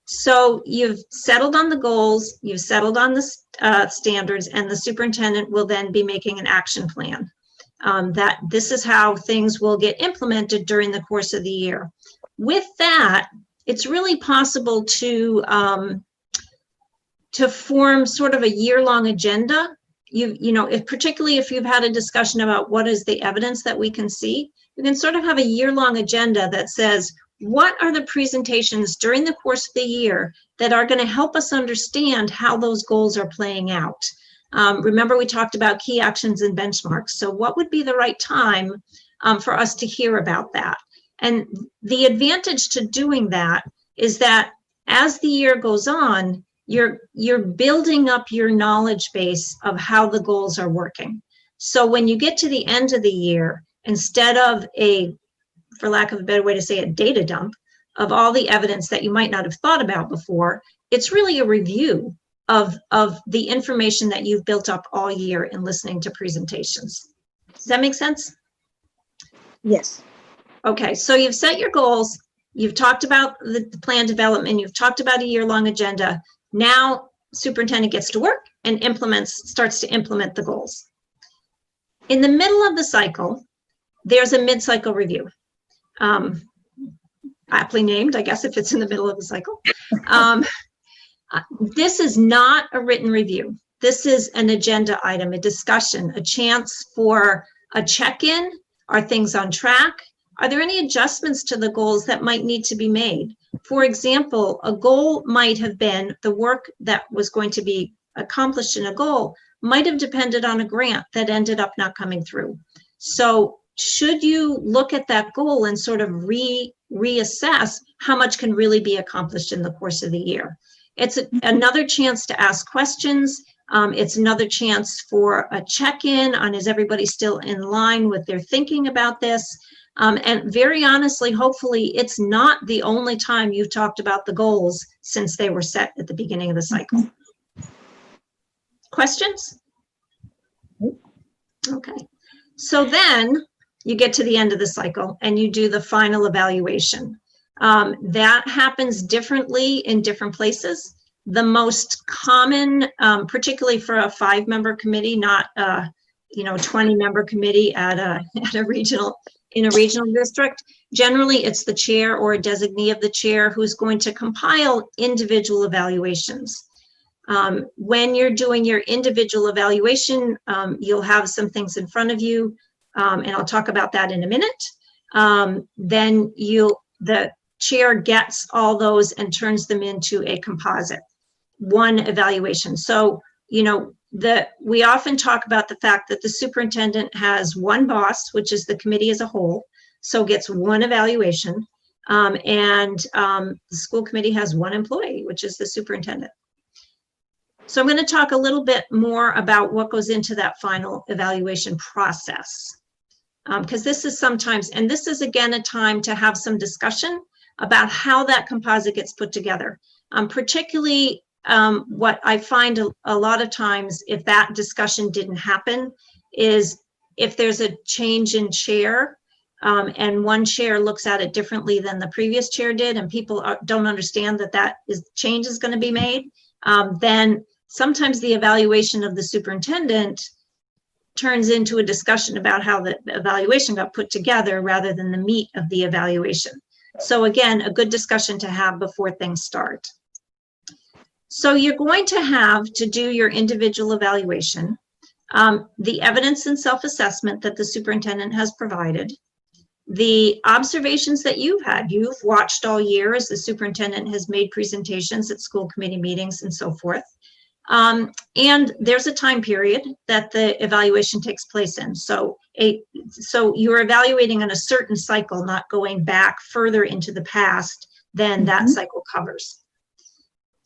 So you've settled on the goals, you've settled on the standards, and the superintendent will then be making an action plan. That this is how things will get implemented during the course of the year. With that, it's really possible to form sort of a year-long agenda. Particularly if you've had a discussion about what is the evidence that we can see, you can sort of have a year-long agenda that says, what are the presentations during the course of the year that are going to help us understand how those goals are playing out? Remember, we talked about key actions and benchmarks. So what would be the right time for us to hear about that? And the advantage to doing that is that as the year goes on, you're building up your knowledge base of how the goals are working. So when you get to the end of the year, instead of for lack of a better way to say it, data dump of all the evidence that you might not have thought about before, it's really a review of the information that you've built up all year in listening to presentations. Does that make sense?
Yes.
Okay, so you've set your goals, you've talked about the plan development, you've talked about a year-long agenda. Now, superintendent gets to work and starts to implement the goals. In the middle of the cycle, there's a mid-cycle review. Aptly named, I guess, if it's in the middle of the cycle. This is not a written review. This is an agenda item, a discussion, a chance for a check-in. Are things on track? Are there any adjustments to the goals that might need to be made? For example, a goal might have been the work that was going to be accomplished in a goal might have depended on a grant that ended up not coming through. So should you look at that goal and sort of reassess how much can really be accomplished in the course of the year? It's another chance to ask questions. It's another chance for a check-in on is everybody still in line with their thinking about this? And very honestly, hopefully, it's not the only time you've talked about the goals since they were set at the beginning of the cycle. Questions? Okay. So then you get to the end of the cycle and you do the final evaluation. That happens differently in different places. The most common, particularly for a 5-member committee, not 20-member committee in a regional district, generally it's the chair or a designee of the chair who's going to compile individual evaluations. When you're doing your individual evaluation, you'll have some things in front of you, and I'll talk about that in a minute. Then the chair gets all those and turns them into a composite, one evaluation. So, we often talk about the fact that the superintendent has one boss, which is the committee as a whole, so gets one evaluation, and the school committee has one employee, which is the superintendent. So I'm going to talk a little bit more about what goes into that final evaluation process, because this is sometimes, and this is again a time to have some discussion about how that composite gets put together, particularly what I find a lot of times, if that discussion didn't happen, is if there's a change in chair, and one chair looks at it differently than the previous chair did, and people don't understand that change is going to be made, then sometimes the evaluation of the superintendent turns into a discussion about how the evaluation got put together rather than the meat of the evaluation. So again, a good discussion to have before things start. So you're going to have to do your individual evaluation, the evidence and self-assessment that the superintendent has provided, the observations that you've watched all year as the superintendent has made presentations at school committee meetings and so forth. And there's a time period that the evaluation takes place in. So you're evaluating on a certain cycle, not going back further into the past than that cycle covers.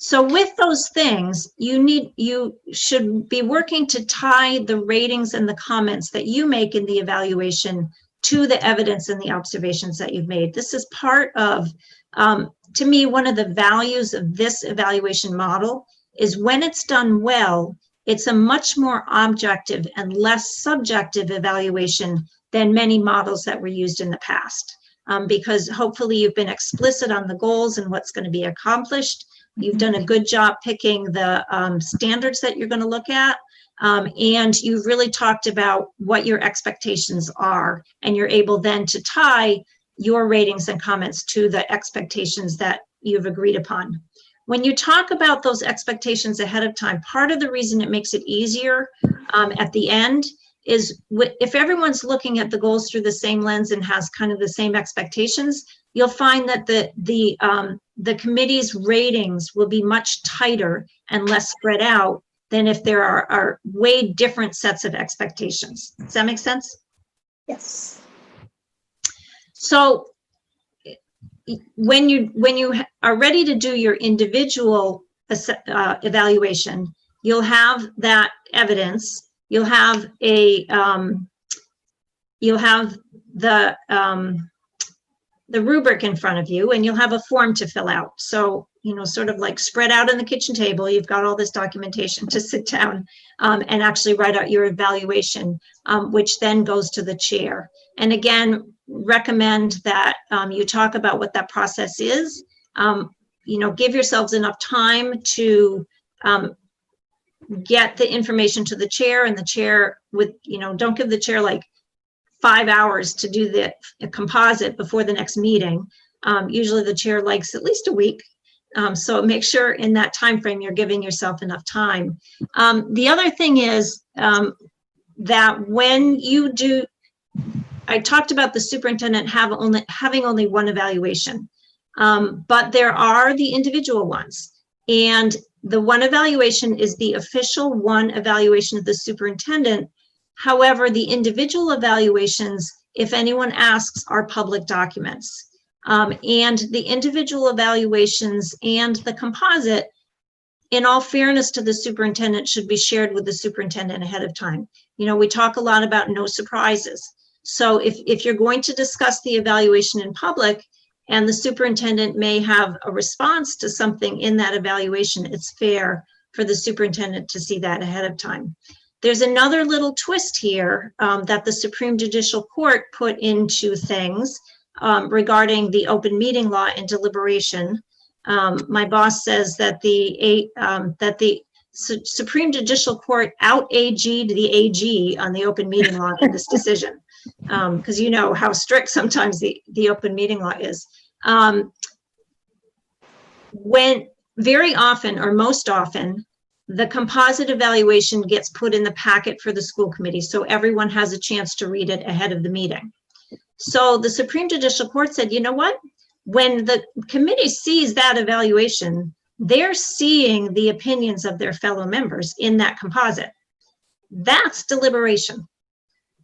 So with those things, you should be working to tie the ratings and the comments that you make in the evaluation to the evidence and the observations that you've made. This is part of, to me, one of the values of this evaluation model is when it's done well, it's a much more objective and less subjective evaluation than many models that were used in the past. Because hopefully you've been explicit on the goals and what's going to be accomplished. You've done a good job picking the standards that you're going to look at. And you've really talked about what your expectations are, and you're able then to tie your ratings and comments to the expectations that you've agreed upon. When you talk about those expectations ahead of time, part of the reason it makes it easier at the end is if everyone's looking at the goals through the same lens and has kind of the same expectations, you'll find that the committee's ratings will be much tighter and less spread out than if there are way different sets of expectations. Does that make sense?
Yes.
So when you are ready to do your individual evaluation, you'll have that evidence. You'll have the rubric in front of you, and you'll have a form to fill out. So, sort of like spread out on the kitchen table, you've got all this documentation to sit down and actually write out your evaluation, which then goes to the chair. And again, recommend that you talk about what that process is. Give yourselves enough time to get the information to the chair, and the chair don't give the chair like 5 hours to do the composite before the next meeting. Usually the chair likes at least a week. So make sure in that time frame you're giving yourself enough time. The other thing is that when you do, I talked about the superintendent having only one evaluation, but there are the individual ones. And the one evaluation is the official one evaluation of the superintendent. However, the individual evaluations, if anyone asks, are public documents. And the individual evaluations and the composite, in all fairness to the superintendent, should be shared with the superintendent ahead of time. We talk a lot about no surprises. So if you're going to discuss the evaluation in public and the superintendent may have a response to something in that evaluation, it's fair for the superintendent to see that ahead of time. There's another little twist here that the Supreme Judicial Court put into things regarding the open meeting law and deliberation. My boss says that the Supreme Judicial Court out-AG'd the AG on the open meeting law in this decision, because you know how strict sometimes the open meeting law is. When very often, or most often, the composite evaluation gets put in the packet for the school committee, so everyone has a chance to read it ahead of the meeting. So the Supreme Judicial Court said, you know what? When the committee sees that evaluation, they're seeing the opinions of their fellow members in that composite. That's deliberation.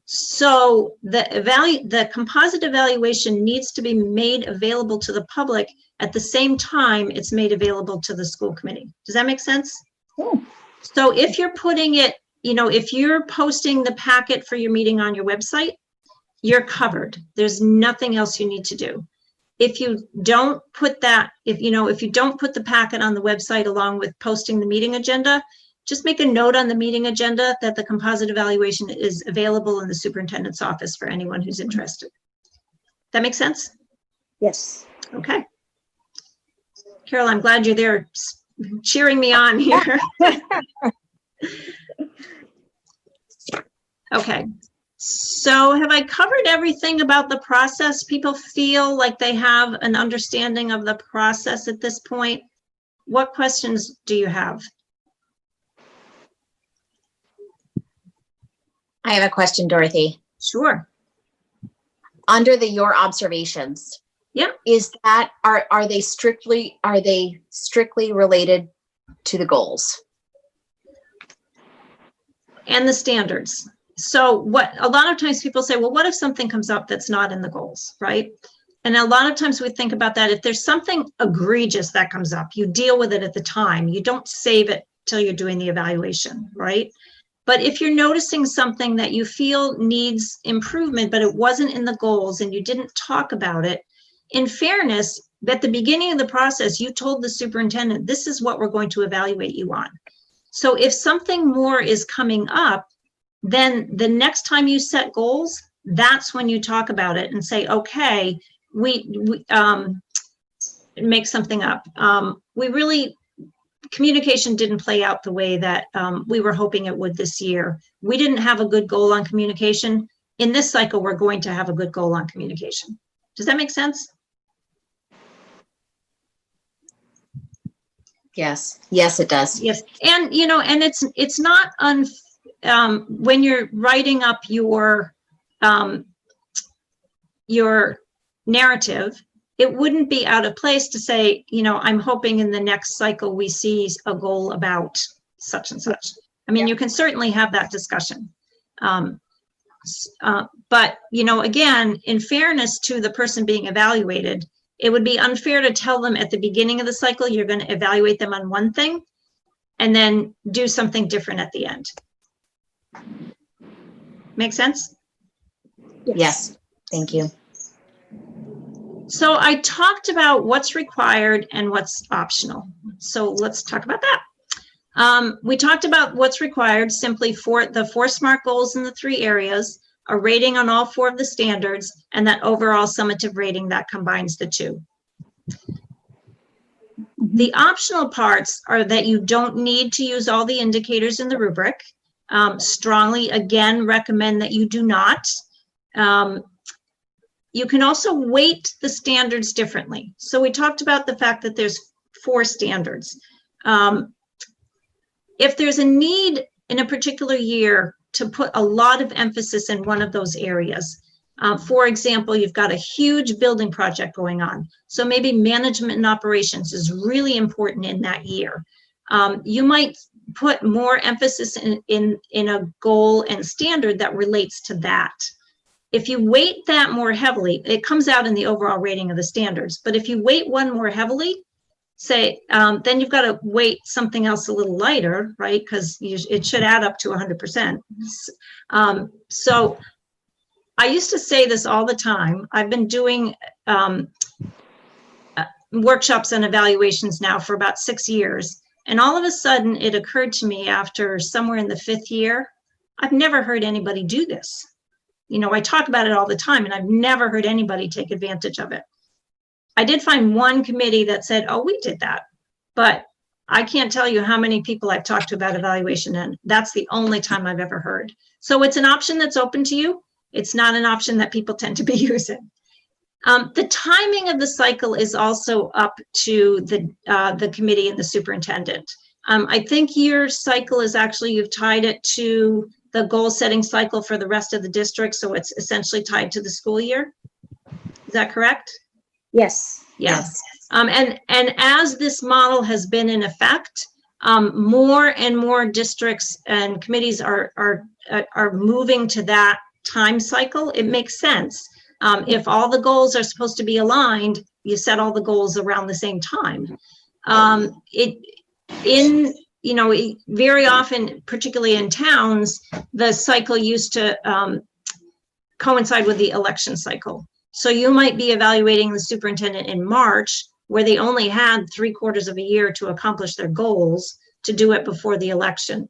So the composite evaluation needs to be made available to the public at the same time it's made available to the school committee. Does that make sense?
Yeah.
So if you're putting it, if you're posting the packet for your meeting on your website, you're covered. There's nothing else you need to do. If you don't put that, if you don't put the packet on the website along with posting the meeting agenda, just make a note on the meeting agenda that the composite evaluation is available in the superintendent's office for anyone who's interested. That make sense?
Yes.
Okay. Carol, I'm glad you're there cheering me on here. Okay. So have I covered everything about the process? People feel like they have an understanding of the process at this point. What questions do you have?
I have a question, Dorothy.
Sure.
Under your observations.
Yeah.
Is that, are they strictly related to the goals?
And the standards. So what a lot of times people say, well, what if something comes up that's not in the goals, right? And a lot of times we think about that. If there's something egregious that comes up, you deal with it at the time. You don't save it till you're doing the evaluation, right? But if you're noticing something that you feel needs improvement, but it wasn't in the goals and you didn't talk about it, in fairness, at the beginning of the process, you told the superintendent, this is what we're going to evaluate you on. So if something more is coming up, then the next time you set goals, that's when you talk about it and say, okay, we make something up. Communication didn't play out the way that we were hoping it would this year. We didn't have a good goal on communication. In this cycle, we're going to have a good goal on communication. Does that make sense?
Yes. Yes, it does.
Yes. And, and it's not when you're writing up your narrative, it wouldn't be out of place to say, I'm hoping in the next cycle we see a goal about such and such. I mean, you can certainly have that discussion. But, again, in fairness to the person being evaluated, it would be unfair to tell them at the beginning of the cycle, you're going to evaluate them on one thing and then do something different at the end. Make sense?
Yes. Thank you.
So I talked about what's required and what's optional. So let's talk about that. We talked about what's required, simply for the 4 SMART goals in the 3 areas, a rating on all 4 of the standards, and that overall summative rating that combines the 2. The optional parts are that you don't need to use all the indicators in the rubric. Strongly, again, recommend that you do not. You can also weight the standards differently. So we talked about the fact that there's 4 standards. If there's a need in a particular year to put a lot of emphasis in one of those areas, for example, you've got a huge building project going on. So maybe management and operations is really important in that year. You might put more emphasis in a goal and standard that relates to that. If you weight that more heavily, it comes out in the overall rating of the standards. But if you weight one more heavily, say, then you've got to weight something else a little lighter, right? Because it should add up to 100%. So I used to say this all the time. I've been doing workshops and evaluations now for about 6 years. And all of a sudden, it occurred to me after somewhere in the 5th year, I've never heard anybody do this. I talk about it all the time, and I've never heard anybody take advantage of it. I did find one committee that said, oh, we did that. But I can't tell you how many people I've talked to about evaluation, and that's the only time I've ever heard. So it's an option that's open to you. It's not an option that people tend to be using. The timing of the cycle is also up to the committee and the superintendent. I think your cycle is actually, you've tied it to the goal setting cycle for the rest of the district. So it's essentially tied to the school year. Is that correct?
Yes.
Yes. And as this model has been in effect, more and more districts and committees are moving to that time cycle. It makes sense. If all the goals are supposed to be aligned, you set all the goals around the same time. Very often, particularly in towns, the cycle used to coincide with the election cycle. So you might be evaluating the superintendent in March, where they only had 3/4 of a year to accomplish their goals, to do it before the election.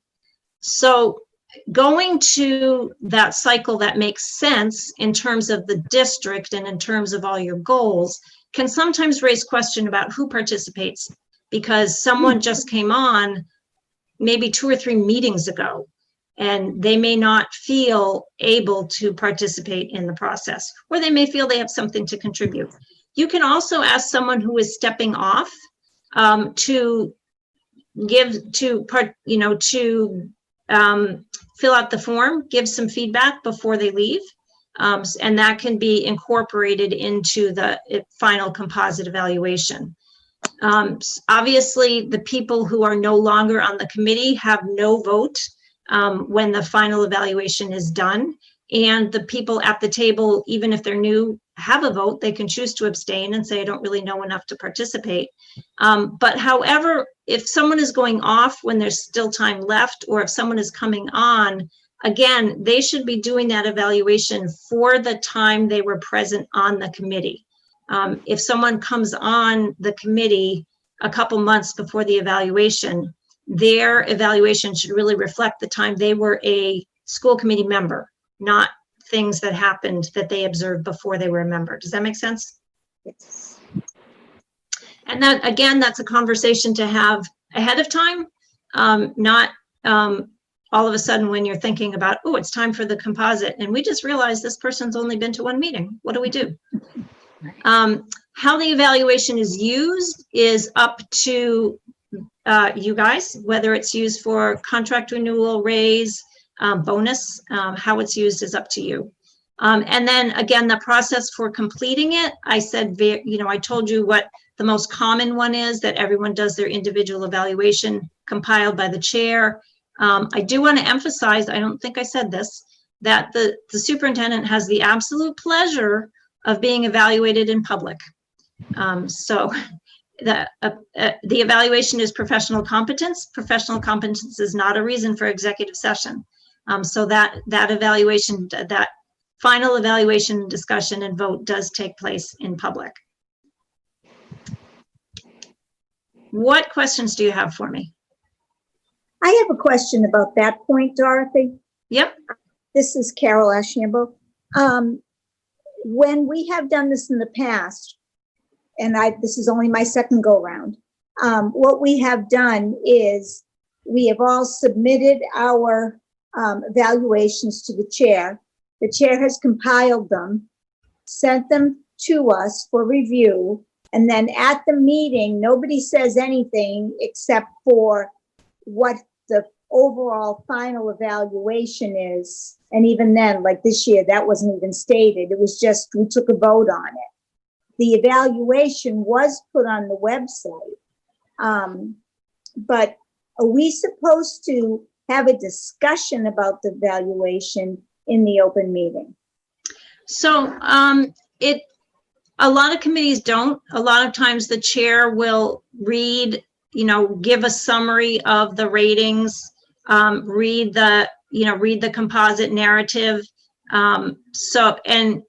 So going to that cycle that makes sense in terms of the district and in terms of all your goals can sometimes raise question about who participates, because someone just came on maybe 2 or 3 meetings ago, and they may not feel able to participate in the process, or they may feel they have something to contribute. You can also ask someone who is stepping off to fill out the form, give some feedback before they leave. And that can be incorporated into the final composite evaluation. Obviously, the people who are no longer on the committee have no vote when the final evaluation is done. And the people at the table, even if they're new, have a vote. They can choose to abstain and say, I don't really know enough to participate. But however, if someone is going off when there's still time left, or if someone is coming on, again, they should be doing that evaluation for the time they were present on the committee. If someone comes on the committee a couple months before the evaluation, their evaluation should really reflect the time they were a school committee member, not things that happened that they observed before they were a member. Does that make sense?
Yes.
And that, again, that's a conversation to have ahead of time, not all of a sudden when you're thinking about, oh, it's time for the composite, and we just realized this person's only been to 1 meeting. What do we do? How the evaluation is used is up to you guys, whether it's used for contract renewal, raise, bonus, how it's used is up to you. And then again, the process for completing it, I said, I told you what the most common one is, that everyone does their individual evaluation compiled by the chair. I do want to emphasize, I don't think I said this, that the superintendent has the absolute pleasure of being evaluated in public. So the evaluation is professional competence. Professional competence is not a reason for executive session. So that evaluation, that final evaluation, discussion, and vote does take place in public. What questions do you have for me?
I have a question about that point, Dorothy.
Yep.
This is Carol Ashambo. When we have done this in the past, and this is only my second go round, what we have done is we have all submitted our evaluations to the chair. The chair has compiled them, sent them to us for review, and then at the meeting, nobody says anything except for what the overall final evaluation is. And even then, like this year, that wasn't even stated. It was just, we took a vote on it. The evaluation was put on the website. But are we supposed to have a discussion about the evaluation in the open meeting?
So a lot of committees don't. A lot of times the chair will read, give a summary of the ratings, read the composite narrative. And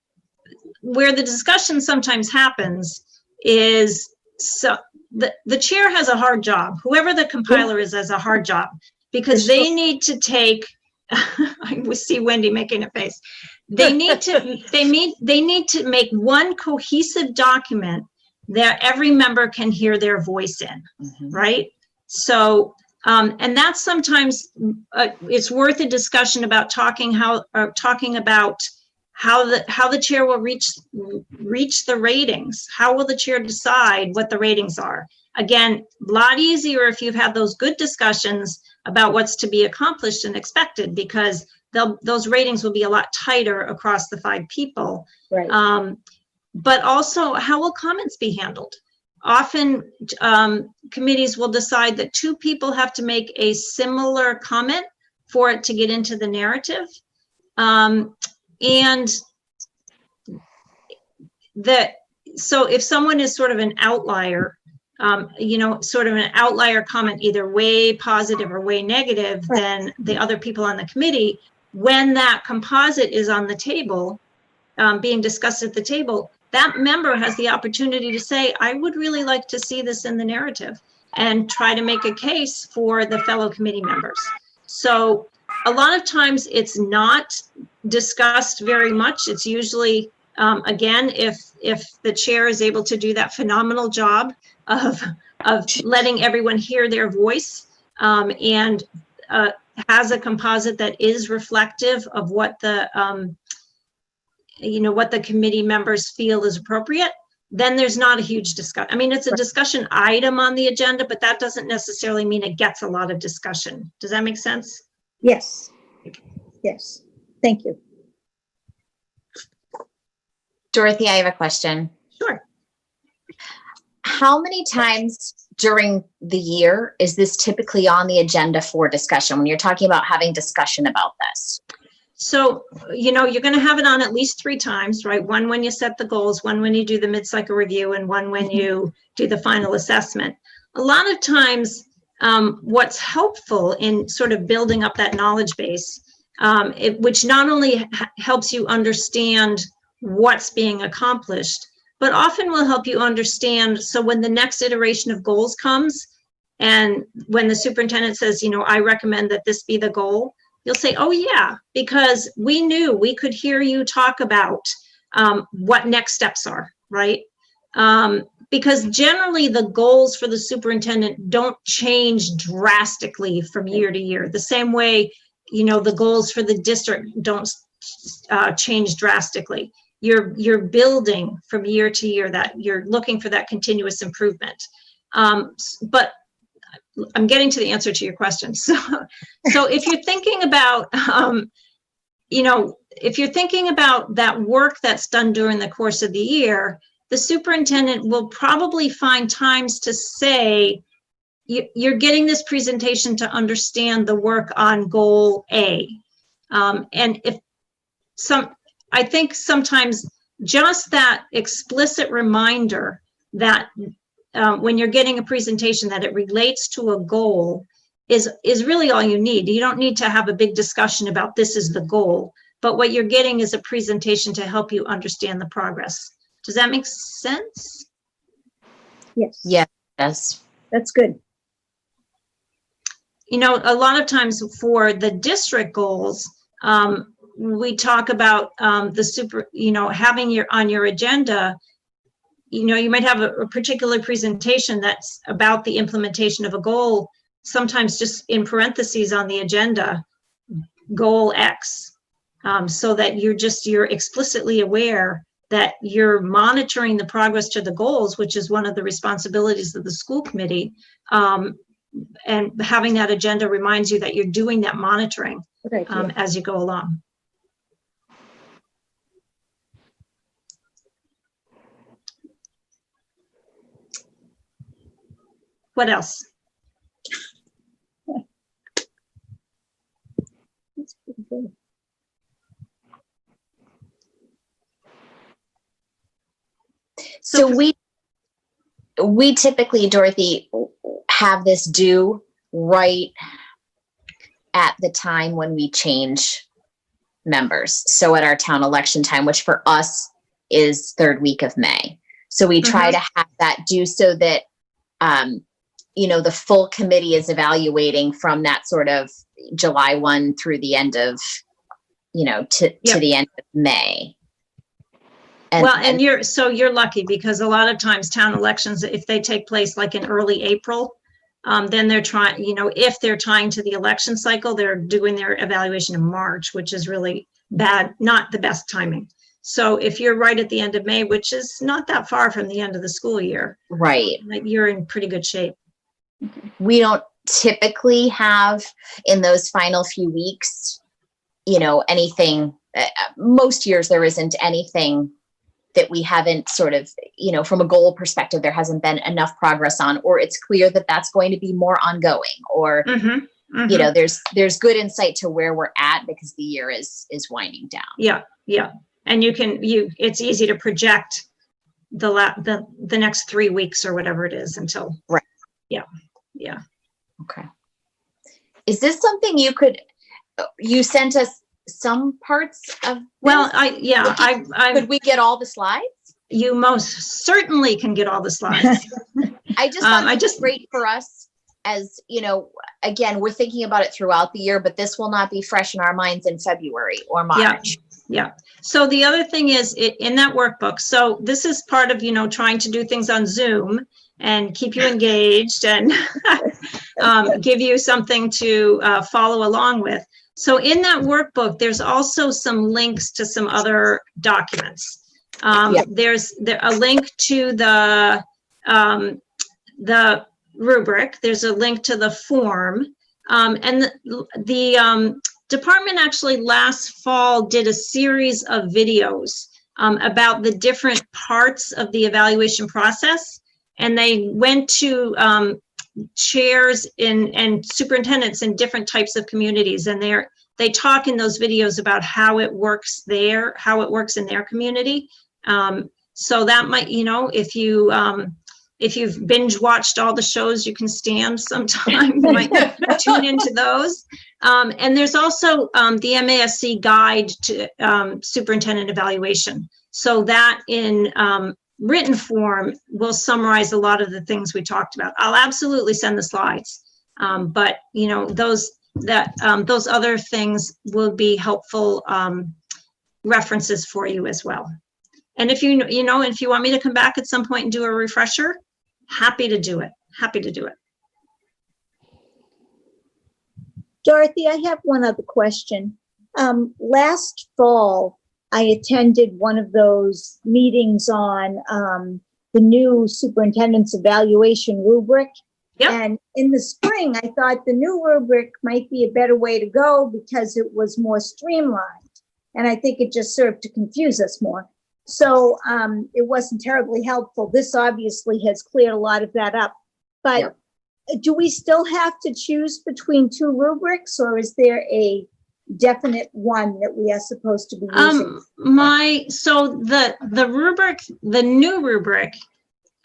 where the discussion sometimes happens is, so the chair has a hard job. Whoever the compiler is has a hard job, because they need to take, I see Wendy making a face. They need to make one cohesive document that every member can hear their voice in, right? So, and that's sometimes it's worth a discussion about talking about how the chair will reach the ratings. How will the chair decide what the ratings are? Again, a lot easier if you've had those good discussions about what's to be accomplished and expected, because those ratings will be a lot tighter across the 5 people.
Right.
But also, how will comments be handled? Often committees will decide that 2 people have to make a similar comment for it to get into the narrative. So if someone is sort of an outlier, sort of an outlier comment, either way positive or way negative than the other people on the committee, when that composite is on the table, being discussed at the table, that member has the opportunity to say, I would really like to see this in the narrative, and try to make a case for the fellow committee members. So a lot of times it's not discussed very much. It's usually, again, if the chair is able to do that phenomenal job of letting everyone hear their voice, and has a composite that is reflective of what the what the committee members feel is appropriate, then there's not a huge discussion. I mean, it's a discussion item on the agenda, but that doesn't necessarily mean it gets a lot of discussion. Does that make sense?
Yes. Yes. Thank you.
Dorothy, I have a question.
Sure.
How many times during the year is this typically on the agenda for discussion when you're talking about having discussion about this?
So, you're going to have it on at least 3 times, right? One when you set the goals, one when you do the mid-cycle review, and one when you do the final assessment. A lot of times, what's helpful in sort of building up that knowledge base, which not only helps you understand what's being accomplished, but often will help you understand, so when the next iteration of goals comes, and when the superintendent says, I recommend that this be the goal, you'll say, oh yeah, because we knew we could hear you talk about what next steps are, right? Because generally the goals for the superintendent don't change drastically from year to year. The same way, the goals for the district don't change drastically. You're building from year to year, that you're looking for that continuous improvement. But I'm getting to the answer to your question. So if you're thinking about, if you're thinking about that work that's done during the course of the year, the superintendent will probably find times to say, you're getting this presentation to understand the work on goal A. And I think sometimes just that explicit reminder that when you're getting a presentation that it relates to a goal is really all you need. You don't need to have a big discussion about this is the goal, but what you're getting is a presentation to help you understand the progress. Does that make sense?
Yes.
Yes.
That's good.
A lot of times for the district goals, we talk about having on your agenda, you might have a particular presentation that's about the implementation of a goal, sometimes just in parentheses on the agenda, goal X, so that you're explicitly aware that you're monitoring the progress to the goals, which is one of the responsibilities of the school committee. And having that agenda reminds you that you're doing that monitoring as you go along. What else?
That's pretty good.
So we typically, Dorothy, have this due right at the time when we change members. So at our town election time, which for us is 3rd week of May. So we try to have that due so that, the full committee is evaluating from that sort of July 1 through the end of, to the end of May.
And you're lucky, because a lot of times town elections, if they take place like in early April, then they're trying, if they're tying to the election cycle, they're doing their evaluation in March, which is really bad, not the best timing. So if you're right at the end of May, which is not that far from the end of the school year,
right,
you're in pretty good shape.
We don't typically have in those final few weeks, anything. Most years there isn't anything that we haven't sort of, from a goal perspective, there hasn't been enough progress on, or it's clear that that's going to be more ongoing, or, there's good insight to where we're at because the year is winding down.
Yeah. Yeah. And it's easy to project the next 3 weeks or whatever it is until.
Right.
Yeah. Yeah.
Okay. Is this something you sent us some parts of?
Well,
could we get all the slides?
You most certainly can get all the slides.
I just thought it was great for us as, you know, again, we're thinking about it throughout the year, but this will not be fresh in our minds in February or March.
Yeah. So the other thing is in that workbook, so this is part of, you know, trying to do things on Zoom and keep you engaged and give you something to follow along with. So in that workbook, there's also some links to some other documents. There's a link to the rubric. There's a link to the form. And the department actually last fall did a series of videos about the different parts of the evaluation process. And they went to chairs and superintendents in different types of communities. And they talk in those videos about how it works there, how it works in their community. So that might, you know, if you've binge watched all the shows you can stand sometime, you might tune into those. And there's also the MASC guide to superintendent evaluation. So that in written form will summarize a lot of the things we talked about. I'll absolutely send the slides. But you know, those other things will be helpful references for you as well. And if you know, if you want me to come back at some point and do a refresher, happy to do it. Happy to do it.
Dorothy, I have one other question. Last fall, I attended one of those meetings on the new superintendent's evaluation rubric.
Yep.
And in the spring, I thought the new rubric might be a better way to go because it was more streamlined. And I think it just served to confuse us more. So it wasn't terribly helpful. This obviously has cleared a lot of that up. But do we still have to choose between two rubrics, or is there a definite one that we are supposed to be using?
So the rubric, the new rubric,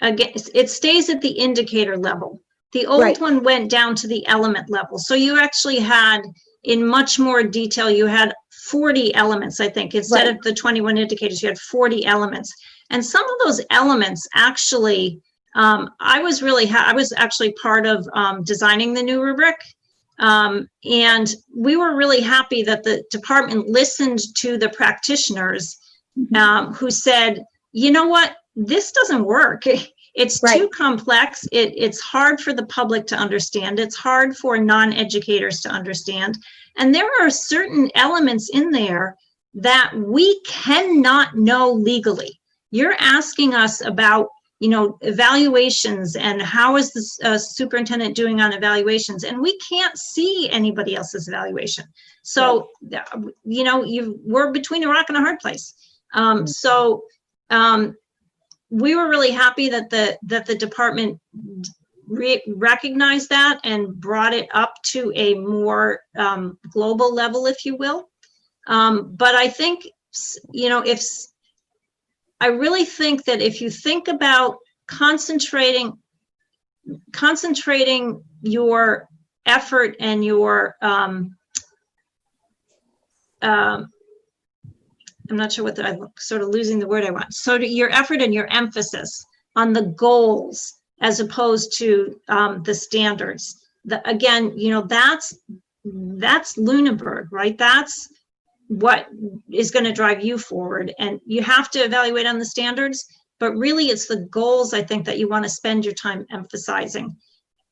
again, it stays at the indicator level. The old one went down to the element level. So you actually had, in much more detail, you had 40 elements, I think. Instead of the 21 indicators, you had 40 elements. And some of those elements actually, I was actually part of designing the new rubric. And we were really happy that the department listened to the practitioners who said, you know what, this doesn't work. It's too complex. It's hard for the public to understand. It's hard for non-educators to understand. And there are certain elements in there that we cannot know legally. You're asking us about, you know, evaluations and how is the superintendent doing on evaluations, and we can't see anybody else's evaluation. So, you know, we're between a rock and a hard place. We were really happy that the department recognized that and brought it up to a more global level, if you will. But I think, you know, I really think that if you think about concentrating your effort and your, I'm not sure I'm sort of losing the word I want. So your effort and your emphasis on the goals as opposed to the standards. Again, you know, that's Lunenburg, right? That's what is going to drive you forward. And you have to evaluate on the standards, but really it's the goals, I think, that you want to spend your time emphasizing.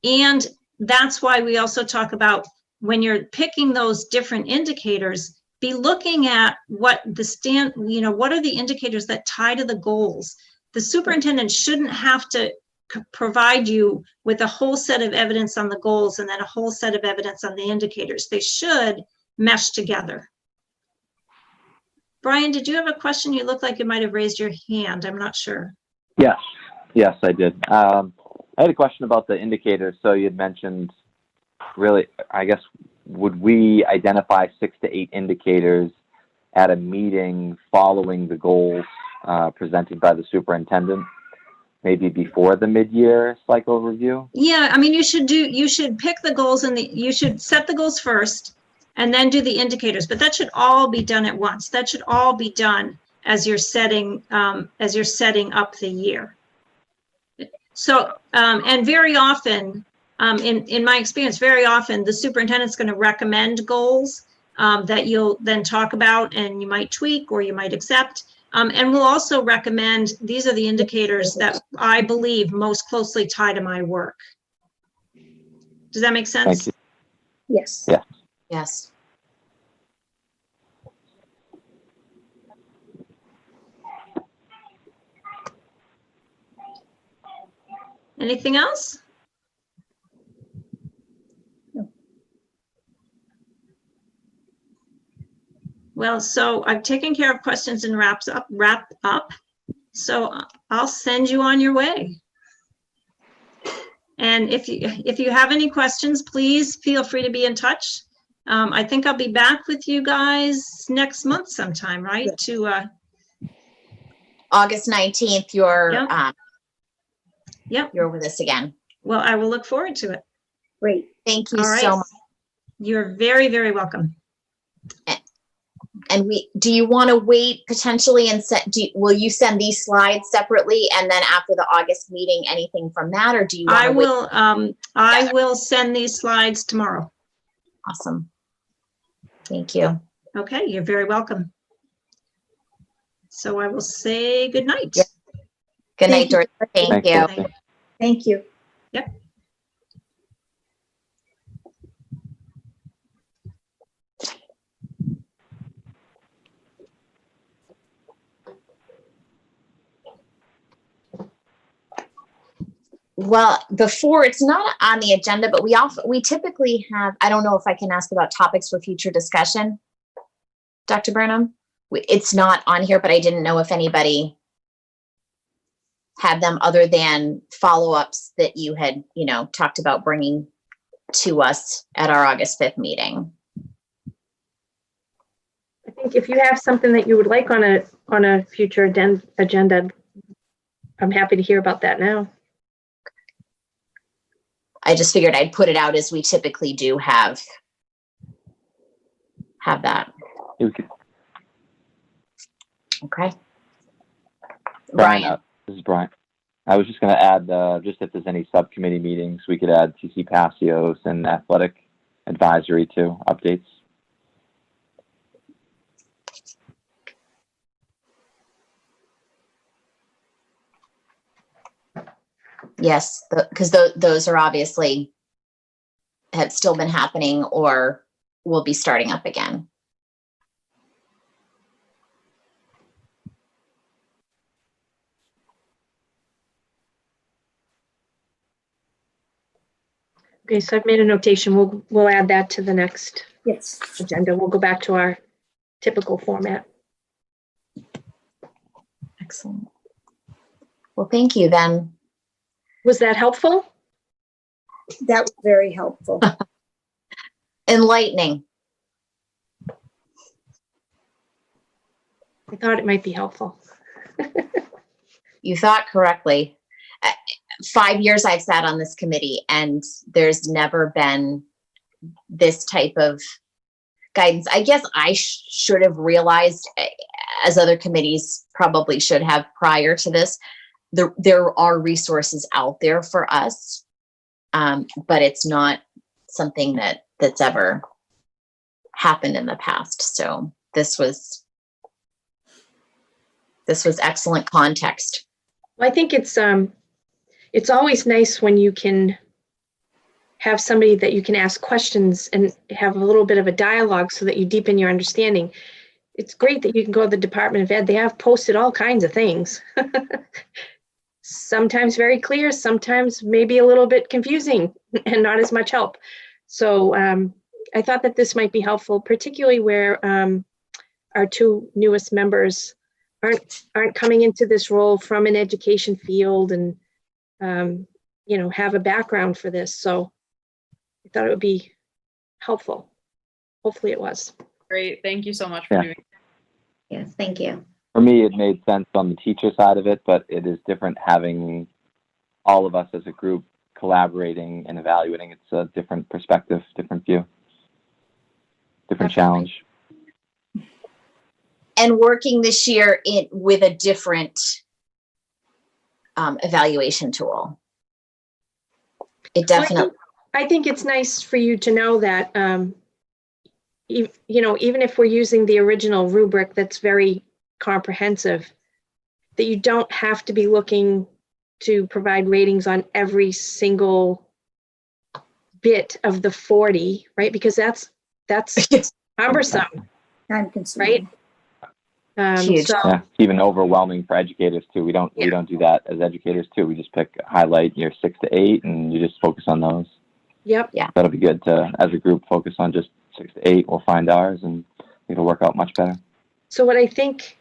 And that's why we also talk about when you're picking those different indicators, be looking at what what are the indicators that tie to the goals. The superintendent shouldn't have to provide you with a whole set of evidence on the goals and then a whole set of evidence on the indicators. They should mesh together. Brian, did you have a question? You look like you might have raised your hand. I'm not sure.
Yes, I did. I had a question about the indicators. So you'd mentioned, really, I guess, would we identify 6 to 8 indicators at a meeting following the goals presented by the superintendent, maybe before the mid-year cycle review?
Yeah, I mean, you should pick the goals and you should set the goals first and then do the indicators, but that should all be done at once. That should all be done as you're setting up the year. So, and very often in my experience, very often the superintendent's going to recommend goals that you'll then talk about and you might tweak or you might accept. And we'll also recommend, these are the indicators that I believe most closely tie to my work. Does that make sense?
Thank you.
Yes.
Yeah.
Yes.
Anything else?
No.
Well, so I've taken care of questions and wrap up. So I'll send you on your way. And if you have any questions, please feel free to be in touch. I think I'll be back with you guys next month sometime, right? To
August 19th, you're
Yep.
you're with us again.
Well, I will look forward to it.
Great.
Thank you
All right.
so much.
You're very, very welcome.
And do you want to wait potentially and will you send these slides separately and then after the August meeting, anything from that, or do you want to wait?
I will send these slides tomorrow.
Awesome. Thank you.
Okay, you're very welcome. So I will say good night.
Yep. Good night,
Thank you.
Dorothy. Thank
Thanks,
you.
Dorothy.
Thank you.
Yep.
Well, before, it's not on the agenda, but we typically have, I don't know if I can ask about topics for future discussion. Dr. Burnham, it's not on here, but I didn't know if anybody had them other than follow-ups that you had, talked about bringing to us at our August 5th meeting.
I think if you have something that you would like on a future agenda, I'm happy to hear about that now.
I just figured I'd put it out as we typically do have that. Okay. Brian.
This is Brian. I was just going to add, just if there's any subcommittee meetings, we could add TC Passios and athletic advisory to updates.
Yes, because those are obviously have still been happening or will be starting up again.
Okay, so I've made a notation. We'll add that to the next
Yes.
agenda. We'll go back to our typical format.
Excellent. Well, thank you then.
Was that helpful?
That was very helpful.
Enlightening.
I thought it might be helpful.
You thought correctly. 5 years I've sat on this committee and there's never been this type of guidance. I guess I should have realized, as other committees probably should have prior to this, there are resources out there for us, but it's not something that's ever happened in the past. So this was excellent context.
Well, I think it's always nice when you can have somebody that you can ask questions and have a little bit of a dialogue so that you deepen your understanding. It's great that you can go to the Department of Ed. They have posted all kinds of things. Sometimes very clear, sometimes maybe a little bit confusing and not as much help. So I thought that this might be helpful, particularly where our two newest members aren't coming into this role from an education field and have a background for this. So I thought it would be helpful. Hopefully it was.
Great. Thank you so much for
Yeah.
doing that.
Yes, thank you.
For me, it made sense on the teacher side of it, but it is different having all of us as a group collaborating and evaluating. It's a different perspective, different view, different challenge.
And working this year with a different evaluation tool. It definitely
I think it's nice for you to know that, even if we're using the original rubric that's very comprehensive, that you don't have to be looking to provide ratings on every single bit of the 40, right? Because that's cumbersome,
Time consuming.
right?
Huge.
So,
Yeah, even overwhelming for educators too. We don't do that as educators too. We just highlight your 6 to 8 and you just focus on those.
yep.
That'll be good to, as a group, focus on just 6 to 8. We'll find ours and it'll work out much better.
So what I think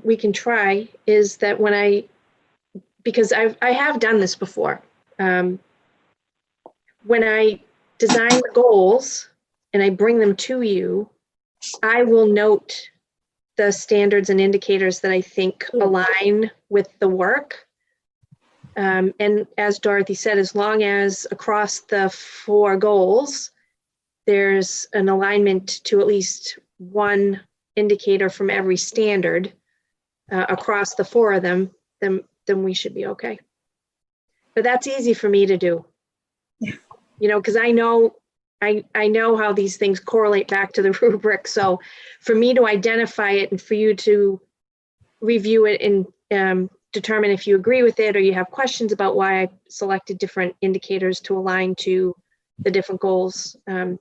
we can try is that because I have done this before. When I design the goals and I bring them to you, I will note the standards and indicators that I think align with the work. And as Dorothy said, as long as across the 4 goals, there's an alignment to at least one indicator from every standard across the 4 of them, then we should be okay. But that's easy for me to do.
Yeah.
Because I know how these things correlate back to the rubric. So for me to identify it and for you to review it and determine if you agree with it or you have questions about why I selected different indicators to align to the different goals, then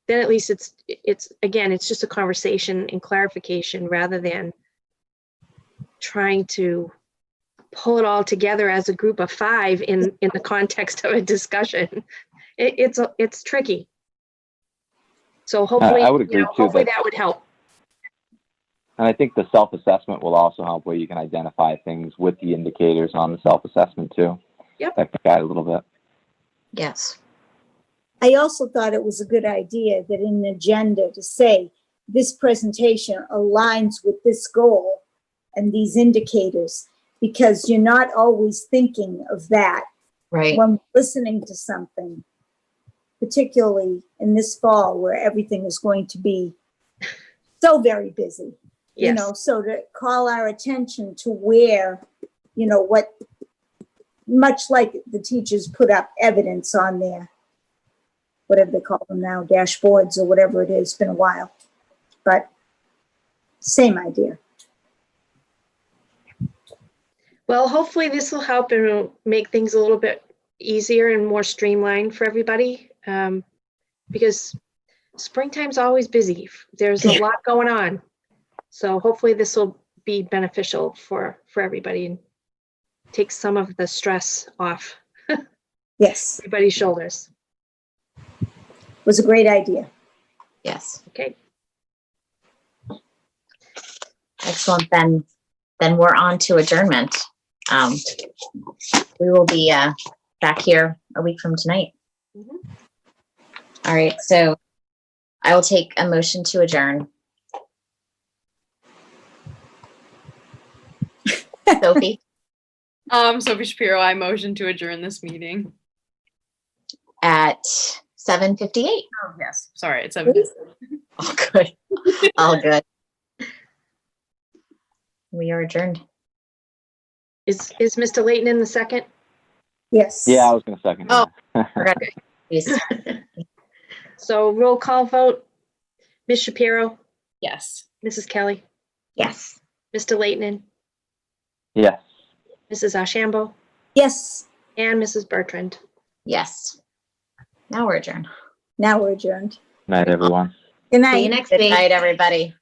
at least it's just a conversation and clarification rather than trying to pull it all together as a group of 5 in the context of a discussion. It's tricky. So hopefully,
I would agree too,
hopefully
but-
that would help.
And I think the self-assessment will also help where you can identify things with the indicators on the self-assessment too.
Yep.
That can guide a little bit.
Yes.
I also thought it was a good idea that in the agenda to say this presentation aligns with this goal and these indicators, because you're not always thinking of that
Right.
when listening to something, particularly in this fall where everything is going to be so very busy.
Yes.
So to call our attention to where, what, much like the teachers put up evidence on their, whatever they call them now, dashboards or whatever it is, it's been a while, but same idea.
Well, hopefully this will help and it'll make things a little bit easier and more streamlined for everybody. Because springtime's always busy. There's a lot going on. So hopefully this will be beneficial for everybody and take some of the stress off
Yes,
everybody's shoulders.
was a great idea.
Yes.
Okay.
Excellent. Then we're on to adjournment. We will be back here a week from tonight.
Mhm.
All right. So I will take a motion to adjourn. Sophie,
Sophie Shapiro, I motion to adjourn this meeting.
at 7:58.
Oh, yes. Sorry, it's 7.
All good. All good. We are adjourned.
Is Mr. Layton in the second?
Yes.
Yeah, I was going to second.
Oh.
that.
Forgot. Please.
So roll call vote. Ms. Shapiro,
Yes.
Mrs. Kelly,
Yes.
Mr. Layton,
Yes.
Mrs. Ashambo,
Yes,
and Mrs. Bertrand.
Yes. Now we're adjourned.
now we're adjourned.
Night, everyone.
Good
See you
night.
next
Good
week.
night, everybody.